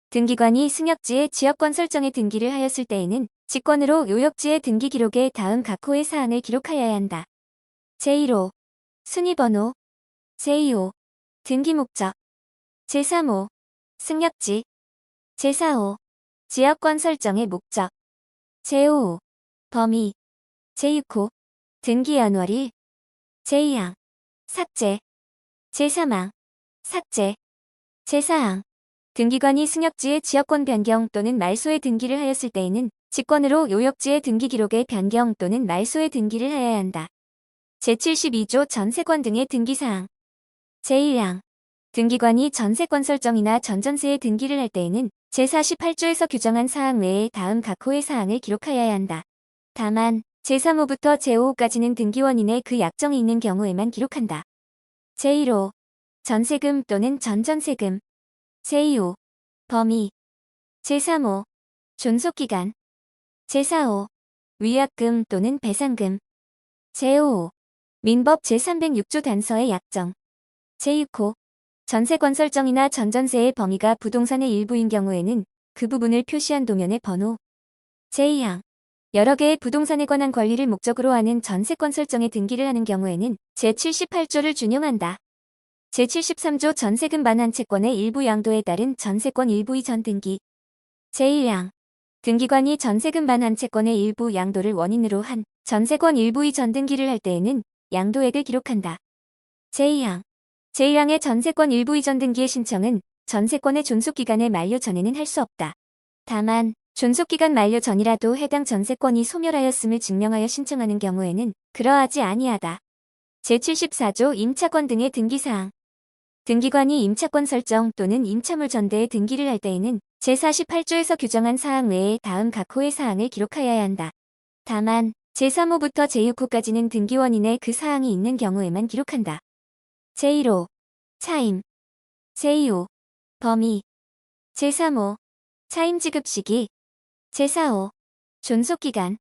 등기관이 승역지의 지역권 설정의 등기를 하였을 때에는 직권으로 요역지의 등기 기록에 다음 각 호의 사항을 기록하여야 한다. 제1호 순위번호 제2호 등기 목적 제3호 승역지 제4호 지역권 설정의 목적 제5호 범위 제6호 등기 연월일 제2항 삭제 제3항 삭제 제4항 등기관이 승역지의 지역권 변경 또는 말소의 등기를 하였을 때에는 직권으로 요역지의 등기 기록의 변경 또는 말소의 등기를 하여야 한다. 제72조 전세권 등의 등기사항 제1항 등기관이 전세권 설정이나 전전세의 등기를 할 때에는 제48조에서 규정한 사항 외에 다음 각 호의 사항을 기록하여야 한다. 다만 제3호부터 제5호까지는 등기원인의 그 약정이 있는 경우에만 기록한다. 제1호 전세금 또는 전전세금 제2호 범위 제3호 존속기간 제4호 위약금 또는 배상금 제5호 민법 제306조 단서의 약정 제6호 전세권 설정이나 전전세의 범위가 부동산의 일부인 경우에는 그 부분을 표시한 도면의 번호. 제2항 여러 개의 부동산에 관한 권리를 목적으로 하는 전세권 설정에 등기를 하는 경우에는 제78조를 준용한다. 제73조 전세금 반환 채권의 일부 양도에 따른 전세권 일부 이전 등기. 제1항 등기관이 전세금 반환 채권의 일부 양도를 원인으로 한 전세권 일부 이전 등기를 할 때에는 양도액을 기록한다. 제2항 제1항의 전세권 일부 이전 등기의 신청은 전세권의 존속기간의 만료 전에는 할 수 없다. 다만 존속기간 만료 전이라도 해당 전세권이 소멸하였음을 증명하여 신청하는 경우에는 그러하지 아니하다. 제74조 임차권 등의 등기사항 등기관이 임차권 설정 또는 임차물 전대의 등기를 할 때에는 제48조에서 규정한 사항 외에 다음 각 호의 사항을 기록하여야 한다. 다만 제3호부터 제6호까지는 등기원인의 그 사항이 있는 경우에만 기록한다. 제1호 차임 제2호 범위 제3호 차임 지급 시기 제4호 존속기간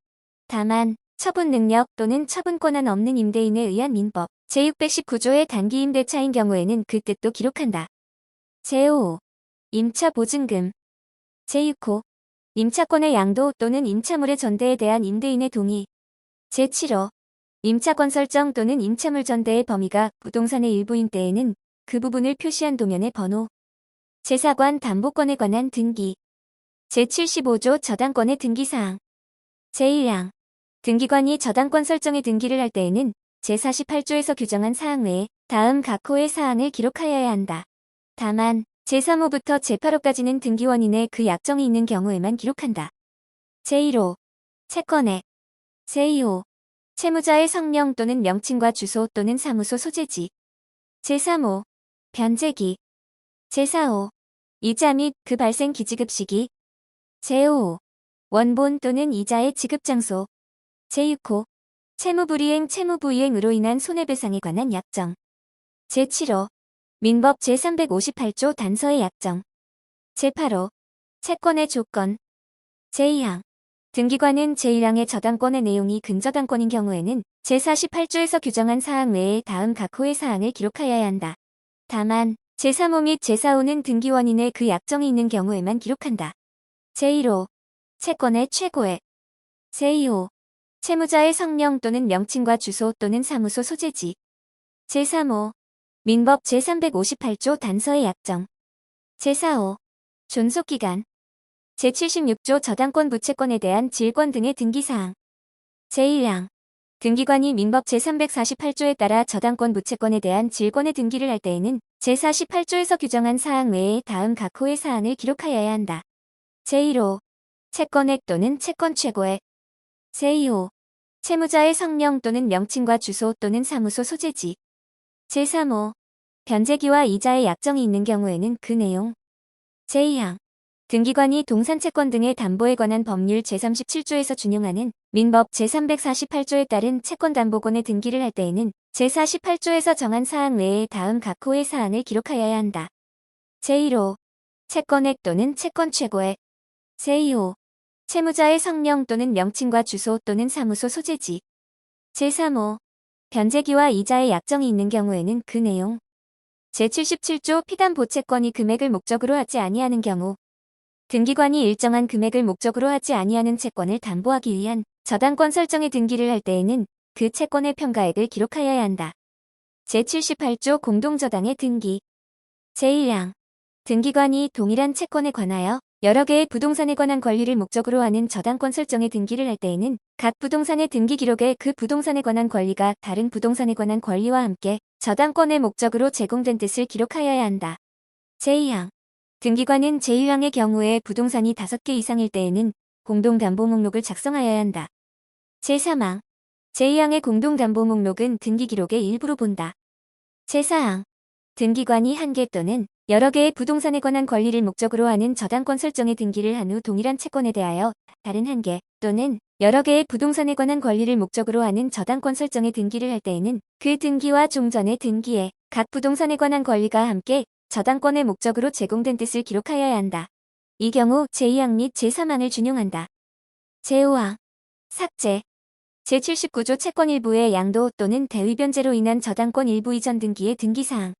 다만 처분 능력 또는 처분 권한 없는 임대인에 의한 민법 제619조의 단기 임대차인 경우에는 그 뜻도 기록한다. 제5호 임차 보증금 제6호 임차권의 양도 또는 임차물의 전대에 대한 임대인의 동의 제7호 임차권 설정 또는 임차물 전대의 범위가 부동산의 일부인 때에는 그 부분을 표시한 도면의 번호 제4관 담보권에 관한 등기 제75조 저당권의 등기사항 제1항 등기관이 저당권 설정의 등기를 할 때에는 제48조에서 규정한 사항 외에 다음 각 호의 사항을 기록하여야 한다. 다만 제3호부터 제8호까지는 등기원인의 그 약정이 있는 경우에만 기록한다. 제1호 채권액 제2호 채무자의 성명 또는 명칭과 주소 또는 사무소 소재지 제3호 변제기 제4호 이자 및 그 발생 기지급 시기 제5호 원본 또는 이자의 지급 장소 제6호 채무불이행 채무부이행으로 인한 손해배상에 관한 약정 제7호 민법 제358조 단서의 약정 제8호 채권의 조건 제2항 등기관은 제1항의 저당권의 내용이 근저당권인 경우에는 제48조에서 규정한 사항 외에 다음 각 호의 사항을 기록하여야 한다. 다만 제3호 및 제4호는 등기원인의 그 약정이 있는 경우에만 기록한다. 제1호 채권의 최고액 제2호 채무자의 성명 또는 명칭과 주소 또는 사무소 소재지 제3호 민법 제358조 단서의 약정 제4호 존속기간 제76조 저당권 부채권에 대한 질권 등의 등기사항 제1항 등기관이 민법 제348조에 따라 저당권 부채권에 대한 질권의 등기를 할 때에는 제48조에서 규정한 사항 외에 다음 각 호의 사항을 기록하여야 한다. 제1호 채권액 또는 채권 최고액 제2호 채무자의 성명 또는 명칭과 주소 또는 사무소 소재지 제3호 변제기와 이자의 약정이 있는 경우에는 그 내용 제2항 등기관이 동산채권 등의 담보에 관한 법률 제37조에서 준용하는 민법 제348조에 따른 채권담보권의 등기를 할 때에는 제48조에서 정한 사항 외에 다음 각 호의 사항을 기록하여야 한다. 제1호 채권액 또는 채권 최고액 제2호 채무자의 성명 또는 명칭과 주소 또는 사무소 소재지 제3호 변제기와 이자의 약정이 있는 경우에는 그 내용 제77조 피담보채권이 금액을 목적으로 하지 아니하는 경우 등기관이 일정한 금액을 목적으로 하지 아니하는 채권을 담보하기 위한 저당권 설정의 등기를 할 때에는 그 채권의 평가액을 기록하여야 한다. 제78조 공동저당의 등기 제1항 등기관이 동일한 채권에 관하여 여러 개의 부동산에 관한 권리를 목적으로 하는 저당권 설정의 등기를 할 때에는 각 부동산의 등기 기록에 그 부동산에 관한 권리가 다른 부동산에 관한 권리와 함께 저당권의 목적으로 제공된 뜻을 기록하여야 한다. 제2항 등기관은 제1항의 경우에 부동산이 5개 이상일 때에는 공동담보 목록을 작성하여야 한다. 제3항 제2항의 공동담보 목록은 등기 기록의 일부로 본다. 제4항 등기관이 1개 또는 여러 개의 부동산에 관한 권리를 목적으로 하는 저당권 설정의 등기를 한 후 동일한 채권에 대하여 다른 1개 또는 여러 개의 부동산에 관한 권리를 목적으로 하는 저당권 설정의 등기를 할 때에는 그 등기와 종전의 등기에 각 부동산에 관한 권리가 함께 저당권의 목적으로 제공된 뜻을 기록하여야 한다. 이 경우 제2항 및 제3항을 준용한다. 제5항 삭제 제79조 채권 일부의 양도 또는 대위변제로 인한 저당권 일부 이전 등기의 등기사항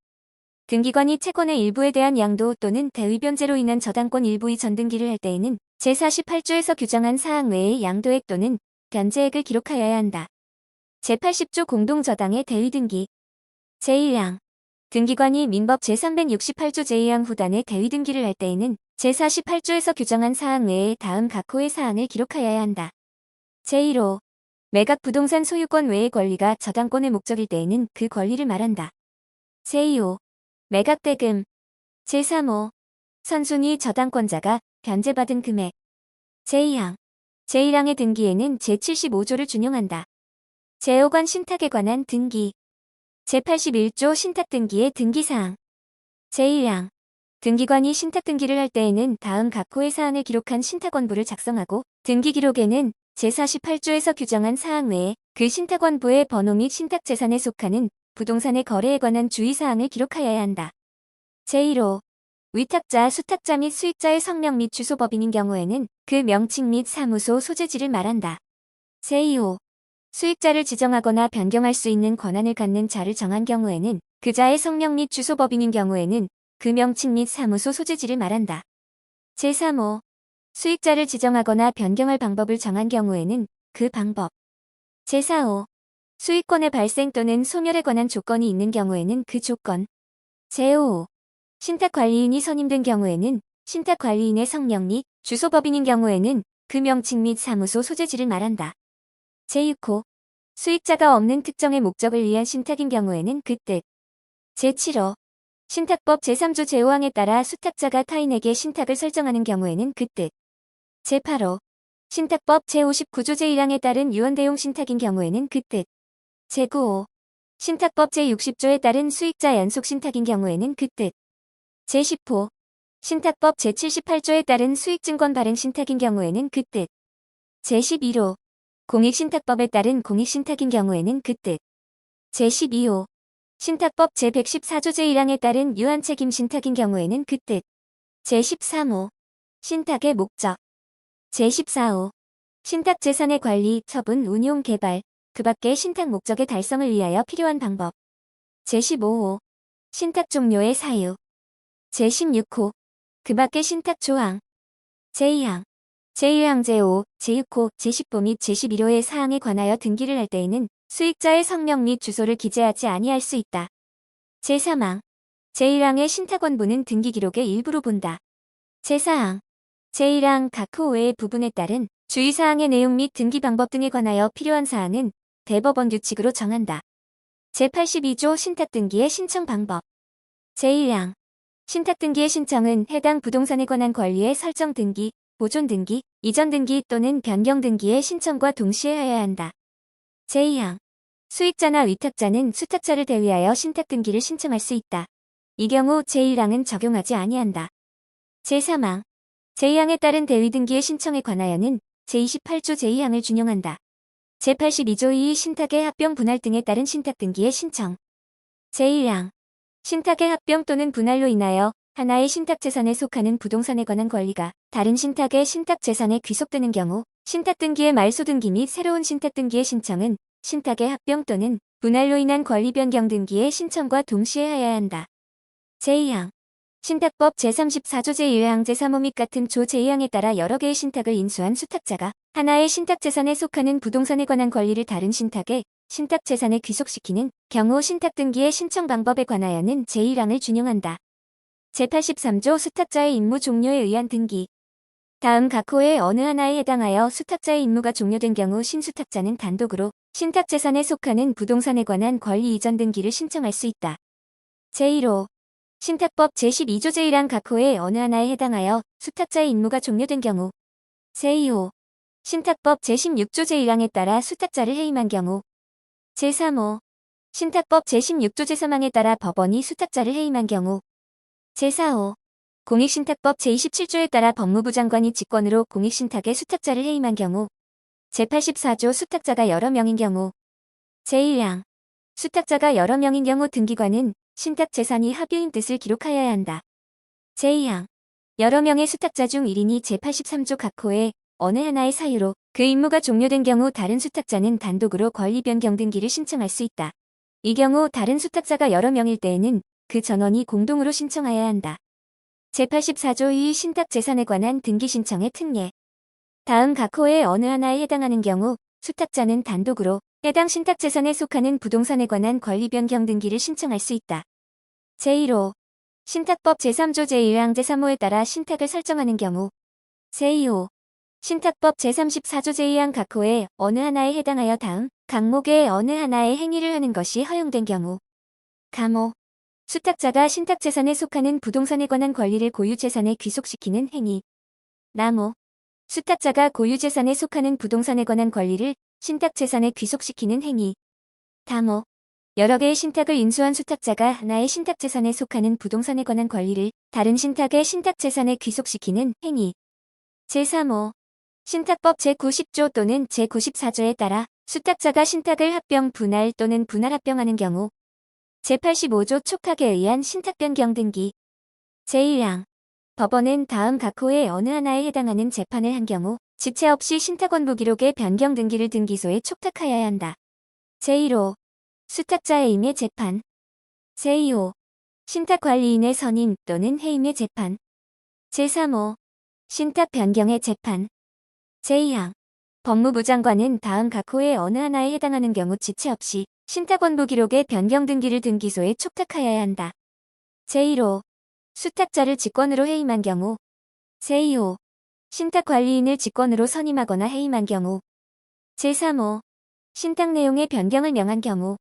등기관이 채권의 일부에 대한 양도 또는 대의변제로 인한 저당권 일부의 전등기를 할 때에는 제48조에서 규정한 사항 외의 양도액 또는 변제액을 기록하여야 한다. 제80조 공동저당의 대의등기 제1항 등기관이 민법 제368조 제2항 후단의 대의등기를 할 때에는 제48조에서 규정한 사항 외에 다음 각 호의 사항을 기록하여야 한다. 제1호 매각 부동산 소유권 외의 권리가 저당권의 목적일 때에는 그 권리를 말한다. 제2호 매각대금 제3호 선순위 저당권자가 변제받은 금액 제2항 제1항의 등기에는 제75조를 준용한다. 제5관 신탁에 관한 등기 제81조 신탁등기의 등기사항 제1항 등기관이 신탁등기를 할 때에는 다음 각 호의 사항을 기록한 신탁원부를 작성하고 등기기록에는 제48조에서 규정한 사항 외에 그 신탁원부의 번호 및 신탁재산에 속하는 부동산의 거래에 관한 주의사항을 기록하여야 한다. 제1호 위탁자, 수탁자 및 수익자의 성명 및 주소 법인인 경우에는 그 명칭 및 사무소 소재지를 말한다. 제2호 수익자를 지정하거나 변경할 수 있는 권한을 갖는 자를 정한 경우에는 그 자의 성명 및 주소 법인인 경우에는 그 명칭 및 사무소 소재지를 말한다. 제3호 수익자를 지정하거나 변경할 방법을 정한 경우에는 그 방법. 제4호 수익권의 발생 또는 소멸에 관한 조건이 있는 경우에는 그 조건. 제5호 신탁관리인이 선임된 경우에는 신탁관리인의 성명 및 주소 법인인 경우에는 그 명칭 및 사무소 소재지를 말한다. 제6호 수익자가 없는 특정의 목적을 위한 신탁인 경우에는 그 뜻. 제7호 신탁법 제3조 제5항에 따라 수탁자가 타인에게 신탁을 설정하는 경우에는 그 뜻. 제8호 신탁법 제59조 제1항에 따른 유언대용 신탁인 경우에는 그 뜻. 제9호 신탁법 제60조에 따른 수익자 연속 신탁인 경우에는 그 뜻. 제10호 신탁법 제78조에 따른 수익증권 발행 신탁인 경우에는 그 뜻. 제11호 공익신탁법에 따른 공익신탁인 경우에는 그 뜻. 제12호 신탁법 제114조 제1항에 따른 유한책임 신탁인 경우에는 그 뜻. 제13호 신탁의 목적 제14호 신탁재산의 관리, 처분, 운용, 개발, 그 밖의 신탁 목적의 달성을 위하여 필요한 방법 제15호 신탁 종료의 사유 제16호 그 밖의 신탁 조항 제2항 제1항 제5, 제6호, 제10호 및 제11호의 사항에 관하여 등기를 할 때에는 수익자의 성명 및 주소를 기재하지 아니할 수 있다. 제3항 제1항의 신탁원부는 등기기록의 일부로 본다. 제4항 제1항 각 호 외의 부분에 따른 주의사항의 내용 및 등기 방법 등에 관하여 필요한 사항은 대법원 규칙으로 정한다. 제82조 신탁등기의 신청 방법 제1항 신탁등기의 신청은 해당 부동산에 관한 권리의 설정 등기, 보존 등기, 이전 등기 또는 변경 등기의 신청과 동시에 해야 한다. 제2항 수익자나 위탁자는 수탁자를 대위하여 신탁등기를 신청할 수 있다. 이 경우 제1항은 적용하지 아니한다. 제3항 제2항에 따른 대위등기의 신청에 관하여는 제28조 제2항을 준용한다. 제82조 2 신탁의 합병 분할 등에 따른 신탁등기의 신청 제1항 신탁의 합병 또는 분할로 인하여 하나의 신탁재산에 속하는 부동산에 관한 권리가 다른 신탁의 신탁재산에 귀속되는 경우 신탁등기의 말소등기 및 새로운 신탁등기의 신청은 신탁의 합병 또는 분할로 인한 권리 변경 등기의 신청과 동시에 해야 한다. 제2항 신탁법 제34조 제1항 제3호 및 같은 조 제2항에 따라 여러 개의 신탁을 인수한 수탁자가 하나의 신탁재산에 속하는 부동산에 관한 권리를 다른 신탁의 신탁재산에 귀속시키는 경우 신탁등기의 신청 방법에 관하여는 제1항을 준용한다. 제83조 수탁자의 임무 종료에 의한 등기 다음 각 호의 어느 하나에 해당하여 수탁자의 임무가 종료된 경우 신수탁자는 단독으로 신탁재산에 속하는 부동산에 관한 권리 이전 등기를 신청할 수 있다. 제1호 신탁법 제12조 제1항 각 호의 어느 하나에 해당하여 수탁자의 임무가 종료된 경우 제2호 신탁법 제16조 제1항에 따라 수탁자를 해임한 경우 제3호 신탁법 제16조 제3항에 따라 법원이 수탁자를 해임한 경우 제4호 공익신탁법 제27조에 따라 법무부 장관이 직권으로 공익신탁의 수탁자를 해임한 경우 제84조 수탁자가 여러 명인 경우 제1항 수탁자가 여러 명인 경우 등기관은 신탁재산이 합유인 뜻을 기록하여야 한다. 제2항 여러 명의 수탁자 중 1인이 제83조 각 호의 어느 하나의 사유로 그 임무가 종료된 경우 다른 수탁자는 단독으로 권리 변경 등기를 신청할 수 있다. 이 경우 다른 수탁자가 여러 명일 때에는 그 전원이 공동으로 신청하여야 한다. 제84조 2 신탁재산에 관한 등기 신청의 특례. 다음 각 호의 어느 하나에 해당하는 경우 수탁자는 단독으로 해당 신탁재산에 속하는 부동산에 관한 권리 변경 등기를 신청할 수 있다. 제1호 신탁법 제3조 제1항 제3호에 따라 신탁을 설정하는 경우 제2호 신탁법 제34조 제2항 각 호의 어느 하나에 해당하여 다음 각목의 어느 하나의 행위를 하는 것이 허용된 경우 감호 수탁자가 신탁재산에 속하는 부동산에 관한 권리를 고유재산에 귀속시키는 행위 남호 수탁자가 고유재산에 속하는 부동산에 관한 권리를 신탁재산에 귀속시키는 행위 담호 여러 개의 신탁을 인수한 수탁자가 하나의 신탁재산에 속하는 부동산에 관한 권리를 다른 신탁의 신탁재산에 귀속시키는 행위 제3호 신탁법 제90조 또는 제94조에 따라 수탁자가 신탁을 합병 분할 또는 분할 합병하는 경우 제85조 촉탁에 의한 신탁 변경 등기 제1항 법원은 다음 각 호의 어느 하나에 해당하는 재판을 한 경우 지체 없이 신탁원부 기록의 변경 등기를 등기소에 촉탁하여야 한다. 제1호 수탁자의 임의 재판 제2호 신탁관리인의 선임 또는 해임의 재판 제3호 신탁 변경의 재판 제2항 법무부 장관은 다음 각 호의 어느 하나에 해당하는 경우 지체 없이 신탁원부 기록의 변경 등기를 등기소에 촉탁하여야 한다. 제1호 수탁자를 직권으로 해임한 경우 제2호 신탁관리인을 직권으로 선임하거나 해임한 경우 제3호 신탁 내용의 변경을 명한 경우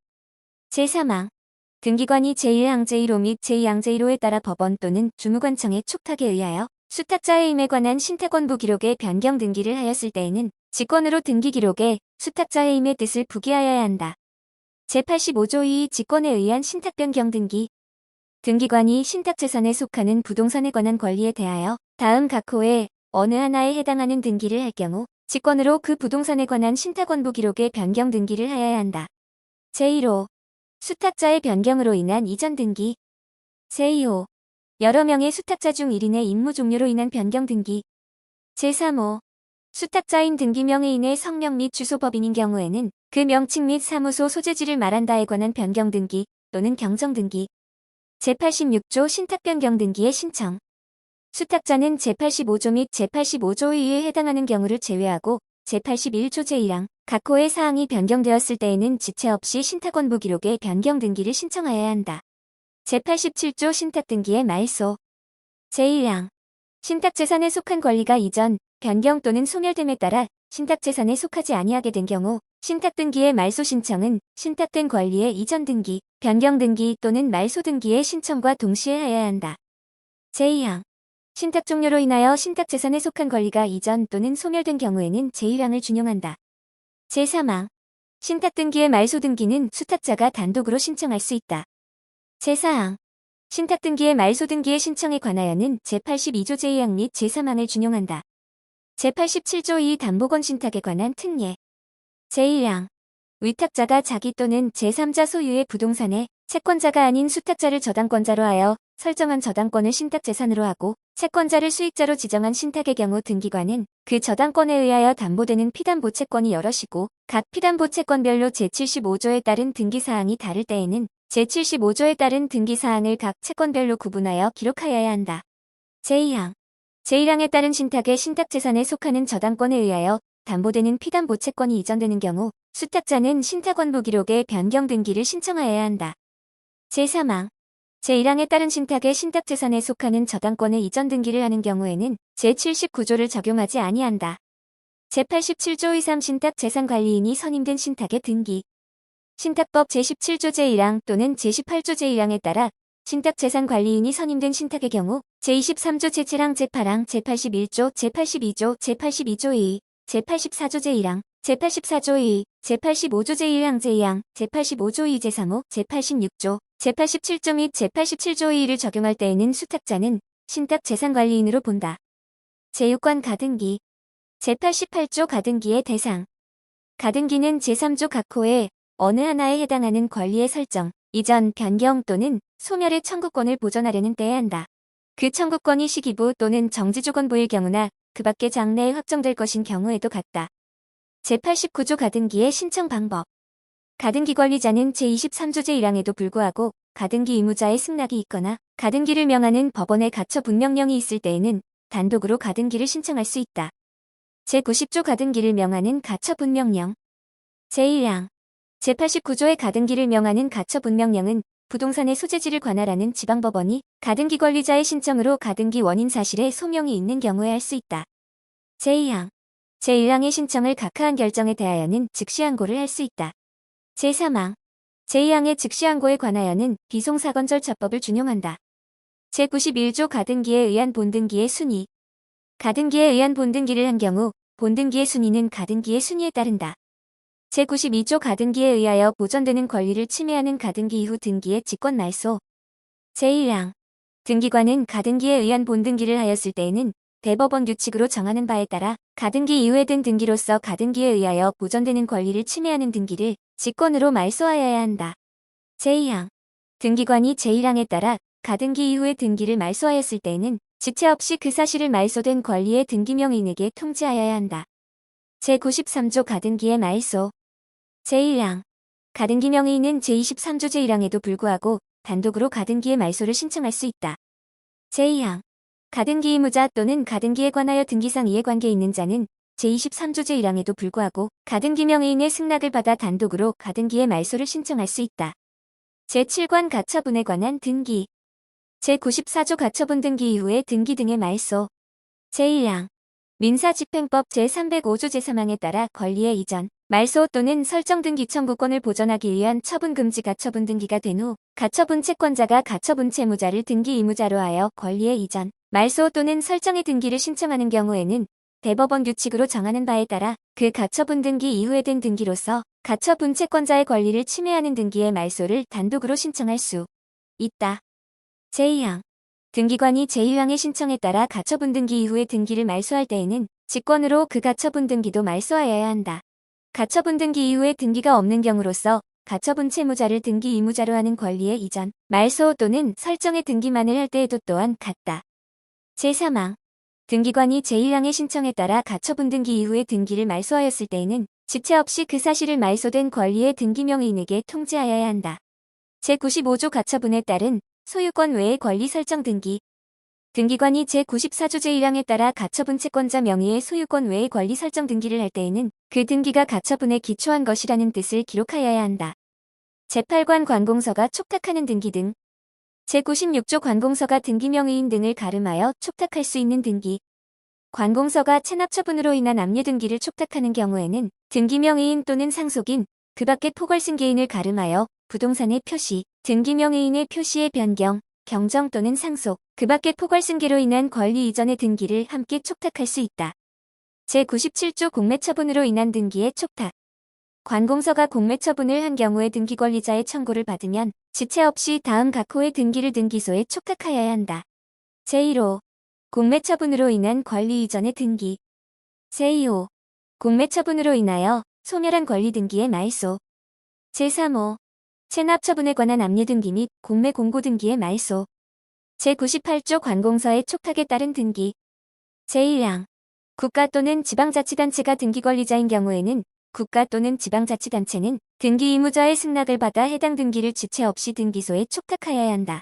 제3항 등기관이 제1항 제1호 및 제2항 제1호에 따라 법원 또는 주무관청의 촉탁에 의하여 수탁자의 임에 관한 신탁원부 기록의 변경 등기를 하였을 때에는 직권으로 등기 기록에 수탁자의 임의 뜻을 부기하여야 한다. 제85조 2 직권에 의한 신탁 변경 등기 등기관이 신탁재산에 속하는 부동산에 관한 권리에 대하여 다음 각 호의 어느 하나에 해당하는 등기를 할 경우 직권으로 그 부동산에 관한 신탁원부 기록의 변경 등기를 하여야 한다. 제1호 수탁자의 변경으로 인한 이전 등기 제2호 여러 명의 수탁자 중 1인의 임무 종료로 인한 변경 등기 제3호 수탁자인 등기명의인의 성명 및 주소 법인인 경우에는 그 명칭 및 사무소 소재지를 말한다에 관한 변경 등기 또는 경정 등기 제86조 신탁 변경 등기의 신청 수탁자는 제85조 및 제85조 이에 해당하는 경우를 제외하고 제81조 제1항 각 호의 사항이 변경되었을 때에는 지체 없이 신탁원부 기록의 변경 등기를 신청하여야 한다. 제87조 신탁 등기의 말소 제1항 신탁재산에 속한 권리가 이전, 변경 또는 소멸됨에 따라 신탁재산에 속하지 아니하게 된 경우 신탁 등기의 말소 신청은 신탁된 권리의 이전 등기, 변경 등기 또는 말소 등기의 신청과 동시에 하여야 한다. 제2항 신탁 종료로 인하여 신탁재산에 속한 권리가 이전 또는 소멸된 경우에는 제1항을 준용한다. 제3항 신탁 등기의 말소 등기는 수탁자가 단독으로 신청할 수 있다. 제4항 신탁 등기의 말소 등기의 신청에 관하여는 제82조 제2항 및 제3항을 준용한다. 제87조 2 담보권 신탁에 관한 특례 제1항 위탁자가 자기 또는 제3자 소유의 부동산에 채권자가 아닌 수탁자를 저당권자로 하여 설정한 저당권을 신탁재산으로 하고 채권자를 수익자로 지정한 신탁의 경우 등기관은 그 저당권에 의하여 담보되는 피담보채권이 여럿이고 각 피담보채권별로 제75조에 따른 등기사항이 다를 때에는 제75조에 따른 등기사항을 각 채권별로 구분하여 기록하여야 한다. 제2항 제1항에 따른 신탁의 신탁재산에 속하는 저당권에 의하여 담보되는 피담보채권이 이전되는 경우 수탁자는 신탁원부 기록의 변경 등기를 신청하여야 한다. 제3항 제1항에 따른 신탁의 신탁재산에 속하는 저당권의 이전 등기를 하는 경우에는 제79조를 적용하지 아니한다. 제87조 이상 신탁재산관리인이 선임된 신탁의 등기 신탁법 제17조 제1항 또는 제18조 제1항에 따라 신탁재산관리인이 선임된 신탁의 경우 제23조 제7항 제8항 제81조 제82조 제82조 2 제84조 제1항 제84조 2 제85조 제1항 제2항 제85조 2 제3호 제86조 제87조 및 제87조 2를 적용할 때에는 수탁자는 신탁재산관리인으로 본다. 제6관 가등기 제88조 가등기의 대상 가등기는 제3조 각 호의 어느 하나에 해당하는 권리의 설정, 이전, 변경 또는 소멸의 청구권을 보전하려는 때에 한다. 그 청구권이 시기부 또는 정지조건부일 경우나 그 밖의 장래에 확정될 것인 경우에도 같다. 제89조 가등기의 신청 방법 가등기 권리자는 제23조 제1항에도 불구하고 가등기 의무자의 승낙이 있거나 가등기를 명하는 법원의 가처분명령이 있을 때에는 단독으로 가등기를 신청할 수 있다. 제90조 가등기를 명하는 가처분명령. 제1항 제89조의 가등기를 명하는 가처분명령은 부동산의 소재지를 관할하는 지방법원이 가등기 권리자의 신청으로 가등기 원인 사실에 소명이 있는 경우에 할 수 있다. 제2항 제1항의 신청을 각하한 결정에 대하여는 즉시항고를 할 수 있다. 제3항 제2항의 즉시항고에 관하여는 비송사건절차법을 준용한다. 제91조 가등기에 의한 본등기의 순위. 가등기에 의한 본등기를 한 경우 본등기의 순위는 가등기의 순위에 따른다. 제92조 가등기에 의하여 보전되는 권리를 침해하는 가등기 이후 등기의 직권 말소. 제1항 등기관은 가등기에 의한 본등기를 하였을 때에는 대법원 규칙으로 정하는 바에 따라 가등기 이후에 든 등기로서 가등기에 의하여 보전되는 권리를 침해하는 등기를 직권으로 말소하여야 한다. 제2항 등기관이 제1항에 따라 가등기 이후에 등기를 말소하였을 때에는 지체 없이 그 사실을 말소된 권리의 등기명의인에게 통지하여야 한다. 제93조 가등기의 말소. 제1항 가등기 명의인은 제23조 제1항에도 불구하고 단독으로 가등기의 말소를 신청할 수 있다. 제2항 가등기 의무자 또는 가등기에 관하여 등기상 이해관계 있는 자는 제23조 제1항에도 불구하고 가등기 명의인의 승낙을 받아 단독으로 가등기의 말소를 신청할 수 있다. 제7관 가처분에 관한 등기. 제94조 가처분 등기 이후의 등기 등의 말소. 제1항 민사집행법 제305조 제3항에 따라 권리의 이전, 말소 또는 설정 등기 청구권을 보전하기 위한 처분금지 가처분 등기가 된 후 가처분 채권자가 가처분 채무자를 등기 의무자로 하여 권리의 이전, 말소 또는 설정의 등기를 신청하는 경우에는 대법원 규칙으로 정하는 바에 따라 그 가처분 등기 이후에 된 등기로서 가처분 채권자의 권리를 침해하는 등기의 말소를 단독으로 신청할 수 있다. 제2항 등기관이 제1항의 신청에 따라 가처분 등기 이후의 등기를 말소할 때에는 직권으로 그 가처분 등기도 말소하여야 한다. 가처분 등기 이후에 등기가 없는 경우로서 가처분 채무자를 등기 의무자로 하는 권리의 이전, 말소 또는 설정의 등기만을 할 때에도 또한 같다. 제3항 등기관이 제1항의 신청에 따라 가처분 등기 이후에 등기를 말소하였을 때에는 지체 없이 그 사실을 말소된 권리의 등기명의인에게 통지하여야 한다. 제95조 가처분에 따른 소유권 외의 권리 설정 등기. 등기관이 제94조 제1항에 따라 가처분 채권자 명의의 소유권 외의 권리 설정 등기를 할 때에는 그 등기가 가처분에 기초한 것이라는 뜻을 기록하여야 한다. 제8관 관공서가 촉탁하는 등기 등. 제96조 관공서가 등기명의인 등을 가름하여 촉탁할 수 있는 등기. 관공서가 체납 처분으로 인한 압류 등기를 촉탁하는 경우에는 등기명의인 또는 상속인, 그 밖의 포괄승계인을 가름하여 부동산의 표시, 등기명의인의 표시의 변경, 경정 또는 상속, 그 밖의 포괄승계로 인한 권리 이전의 등기를 함께 촉탁할 수 있다. 제97조 공매처분으로 인한 등기의 촉탁. 관공서가 공매처분을 한 경우에 등기권리자의 청구를 받으면 지체 없이 다음 각 호의 등기를 등기소에 촉탁하여야 한다. 제1호 공매처분으로 인한 권리 이전의 등기. 제2호 공매처분으로 인하여 소멸한 권리 등기의 말소. 제3호 체납처분에 관한 압류 등기 및 공매 공고 등기의 말소. 제98조 관공서의 촉탁에 따른 등기. 제1항 국가 또는 지방자치단체가 등기권리자인 경우에는 국가 또는 지방자치단체는 등기 의무자의 승낙을 받아 해당 등기를 지체 없이 등기소에 촉탁하여야 한다.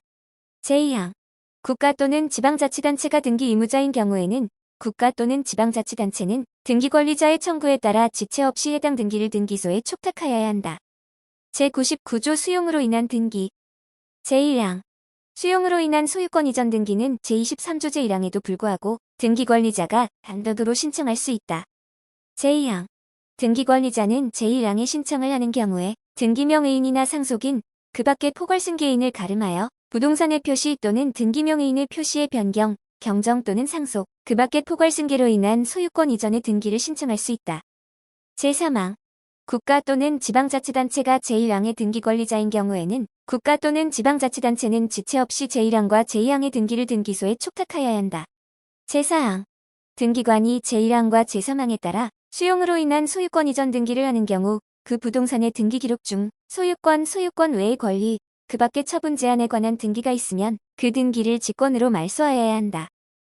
제2항 국가 또는 지방자치단체가 등기 의무자인 경우에는 국가 또는 지방자치단체는 등기권리자의 청구에 따라 지체 없이 해당 등기를 등기소에 촉탁하여야 한다. 제99조 수용으로 인한 등기. 제1항 수용으로 인한 소유권 이전 등기는 제23조 제1항에도 불구하고 등기권리자가 단독으로 신청할 수 있다. 제2항 등기권리자는 제1항에 신청을 하는 경우에 등기명의인이나 상속인, 그 밖의 포괄승계인을 가름하여 부동산의 표시 또는 등기명의인의 표시의 변경, 경정 또는 상속, 그 밖의 포괄승계로 인한 소유권 이전의 등기를 신청할 수 있다. 제3항 국가 또는 지방자치단체가 제1항의 등기권리자인 경우에는 국가 또는 지방자치단체는 지체 없이 제1항과 제2항의 등기를 등기소에 촉탁하여야 한다. 제4항 등기관이 제1항과 제3항에 따라 수용으로 인한 소유권 이전 등기를 하는 경우 그 부동산의 등기 기록 중 소유권 외의 권리, 그 밖의 처분 제한에 관한 등기가 있으면 그 등기를 직권으로 말소하여야 한다.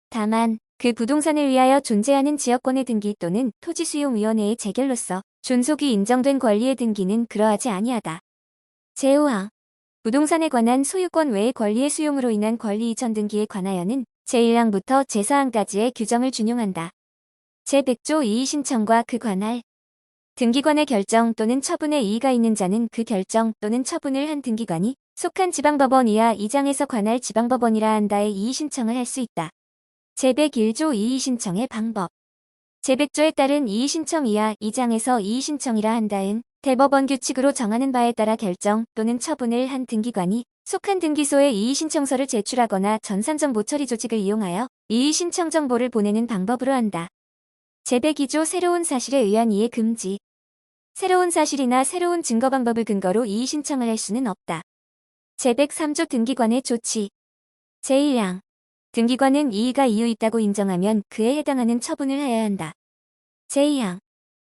다만 그 부동산을 위하여 존재하는 지역권의 등기 또는 토지수용위원회의 재결로서 존속이 인정된 권리의 등기는 그러하지 아니하다. 제5항 부동산에 관한 소유권 외의 권리의 수용으로 인한 권리 이전 등기에 관하여는 제1항부터 제4항까지의 규정을 준용한다. 제100조 이의 신청과 그 관할 등기관의 결정 또는 처분에 이의가 있는 자는 그 결정 또는 처분을 한 등기관이 속한 지방법원 이하 2장에서 관할 지방법원이라 한다에 이의 신청을 할 수 있다. 제101조 이의 신청의 방법 제100조에 따른 이의 신청 이하 2장에서 이의 신청이라 한다은 대법원 규칙으로 정하는 바에 따라 결정 또는 처분을 한 등기관이 속한 등기소에 이의 신청서를 제출하거나 전산정보 처리 조직을 이용하여 이의 신청 정보를 보내는 방법으로 한다. 제102조 새로운 사실에 의한 이의 금지 새로운 사실이나 새로운 증거 방법을 근거로 이의 신청을 할 수는 없다. 제103조 등기관의 조치 제1항 등기관은 이의가 이유 있다고 인정하면 그에 해당하는 처분을 해야 한다. 제2항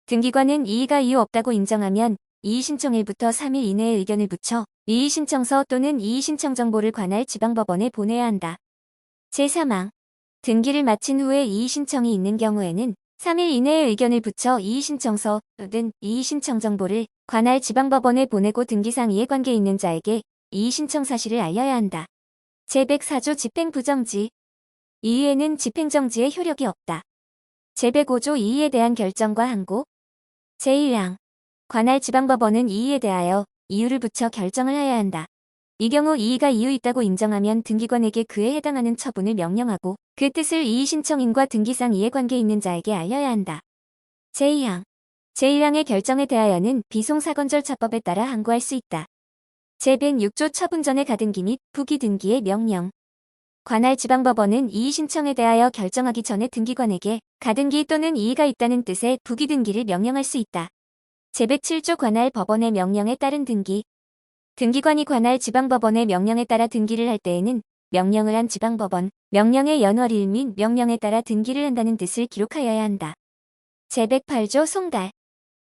등기관은 이의가 이유 없다고 인정하면 이의 신청일부터 3일 이내에 의견을 붙여 이의 신청서 또는 이의 신청 정보를 관할 지방법원에 보내야 한다. 제3항 등기를 마친 후에 이의 신청이 있는 경우에는 3일 이내에 의견을 붙여 이의 신청서 또는 이의 신청 정보를 관할 지방법원에 보내고 등기상 이해관계 있는 자에게 이의 신청 사실을 알려야 한다. 제104조 집행부정지 이의에는 집행정지의 효력이 없다. 제105조 이의에 대한 결정과 항고 제1항 관할 지방법원은 이의에 대하여 이유를 붙여 결정을 해야 한다. 이 경우 이의가 이유 있다고 인정하면 등기관에게 그에 해당하는 처분을 명령하고 그 뜻을 이의 신청인과 등기상 이해관계 있는 자에게 알려야 한다. 제2항 제1항의 결정에 대하여는 비송사건절차법에 따라 항고할 수 있다. 제106조 처분 전의 가등기 및 부기 등기의 명령 관할 지방법원은 이의 신청에 대하여 결정하기 전에 등기관에게 가등기 또는 이의가 있다는 뜻의 부기 등기를 명령할 수 있다. 제107조 관할 법원의 명령에 따른 등기 등기관이 관할 지방법원의 명령에 따라 등기를 할 때에는 명령을 한 지방법원, 명령의 연월일 및 명령에 따라 등기를 한다는 뜻을 기록하여야 한다. 제108조 송달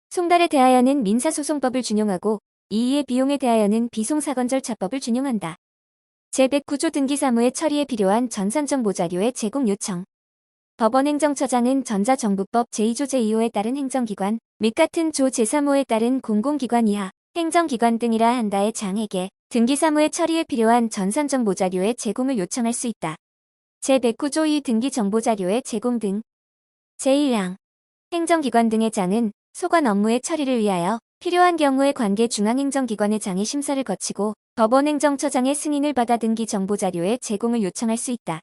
송달에 대하여는 민사소송법을 준용하고 이의의 비용에 대하여는 비송사건절차법을 준용한다. 제109조 등기사무의 처리에 필요한 전산정보자료의 제공 요청 법원행정처장은 전자정부법 제2조 제2호에 따른 행정기관 및 같은 조 제3호에 따른 공공기관 이하 행정기관 등이라 한다의 장에게 등기사무의 처리에 필요한 전산정보자료의 제공을 요청할 수 있다. 제109조 2 등기정보자료의 제공 등 제1항 행정기관 등의 장은 소관 업무의 처리를 위하여 필요한 경우에 관계 중앙행정기관의 장의 심사를 거치고 법원행정처장의 승인을 받아 등기정보자료의 제공을 요청할 수 있다.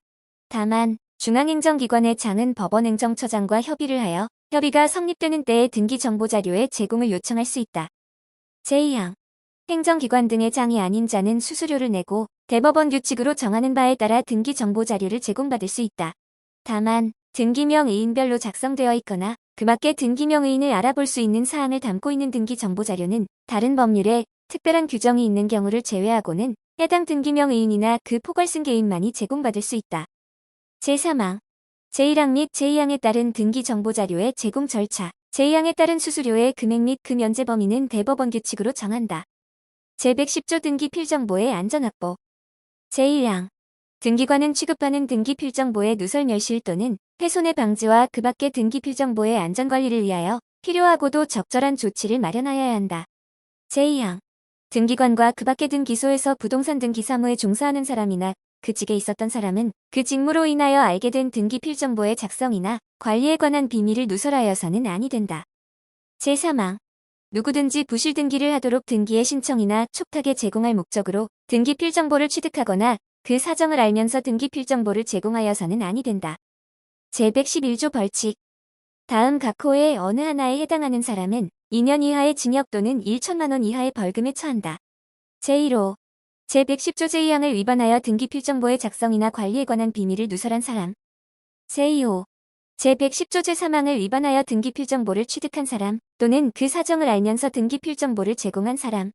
다만 중앙행정기관의 장은 법원행정처장과 협의를 하여 협의가 성립되는 때에 등기정보자료의 제공을 요청할 수 있다. 제2항 행정기관 등의 장이 아닌 자는 수수료를 내고 대법원 규칙으로 정하는 바에 따라 등기정보자료를 제공받을 수 있다. 다만 등기명 의인별로 작성되어 있거나 그 밖에 등기명 의인을 알아볼 수 있는 사항을 담고 있는 등기정보자료는 다른 법률에 특별한 규정이 있는 경우를 제외하고는 해당 등기명 의인이나 그 포괄승 개인만이 제공받을 수 있다. 제3항 제1항 및 제2항에 따른 등기정보자료의 제공 절차 제2항에 따른 수수료의 금액 및 그 면제 범위는 대법원 규칙으로 정한다. 제110조 등기필정보의 안전확보 제1항 등기관은 취급하는 등기필정보의 누설 멸실 또는 훼손의 방지와 그 밖의 등기필정보의 안전관리를 위하여 필요하고도 적절한 조치를 마련하여야 한다. 제2항 등기관과 그 밖의 등기소에서 부동산 등기사무에 종사하는 사람이나 그 직에 있었던 사람은 그 직무로 인하여 알게 된 등기필정보의 작성이나 관리에 관한 비밀을 누설하여서는 아니 된다. 제3항 누구든지 부실 등기를 하도록 등기의 신청이나 촉탁에 제공할 목적으로 등기필정보를 취득하거나 그 사정을 알면서 등기필정보를 제공하여서는 아니 된다. 제111조 벌칙 다음 각 호의 어느 하나에 해당하는 사람은 2년 이하의 징역 또는 1천만 원 이하의 벌금에 처한다. 제1호 제110조 제2항을 위반하여 등기필정보의 작성이나 관리에 관한 비밀을 누설한 사람. 제2호 제110조 제3항을 위반하여 등기필정보를 취득한 사람 또는 그 사정을 알면서 등기필정보를 제공한 사람.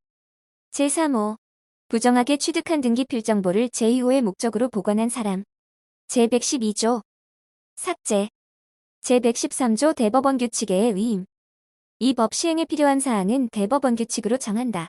제3호 부정하게 취득한 등기필정보를 제2호의 목적으로 보관한 사람. 제112조 삭제 제113조 대법원 규칙에 의임 이 법 시행에 필요한 사항은 대법원 규칙으로 정한다.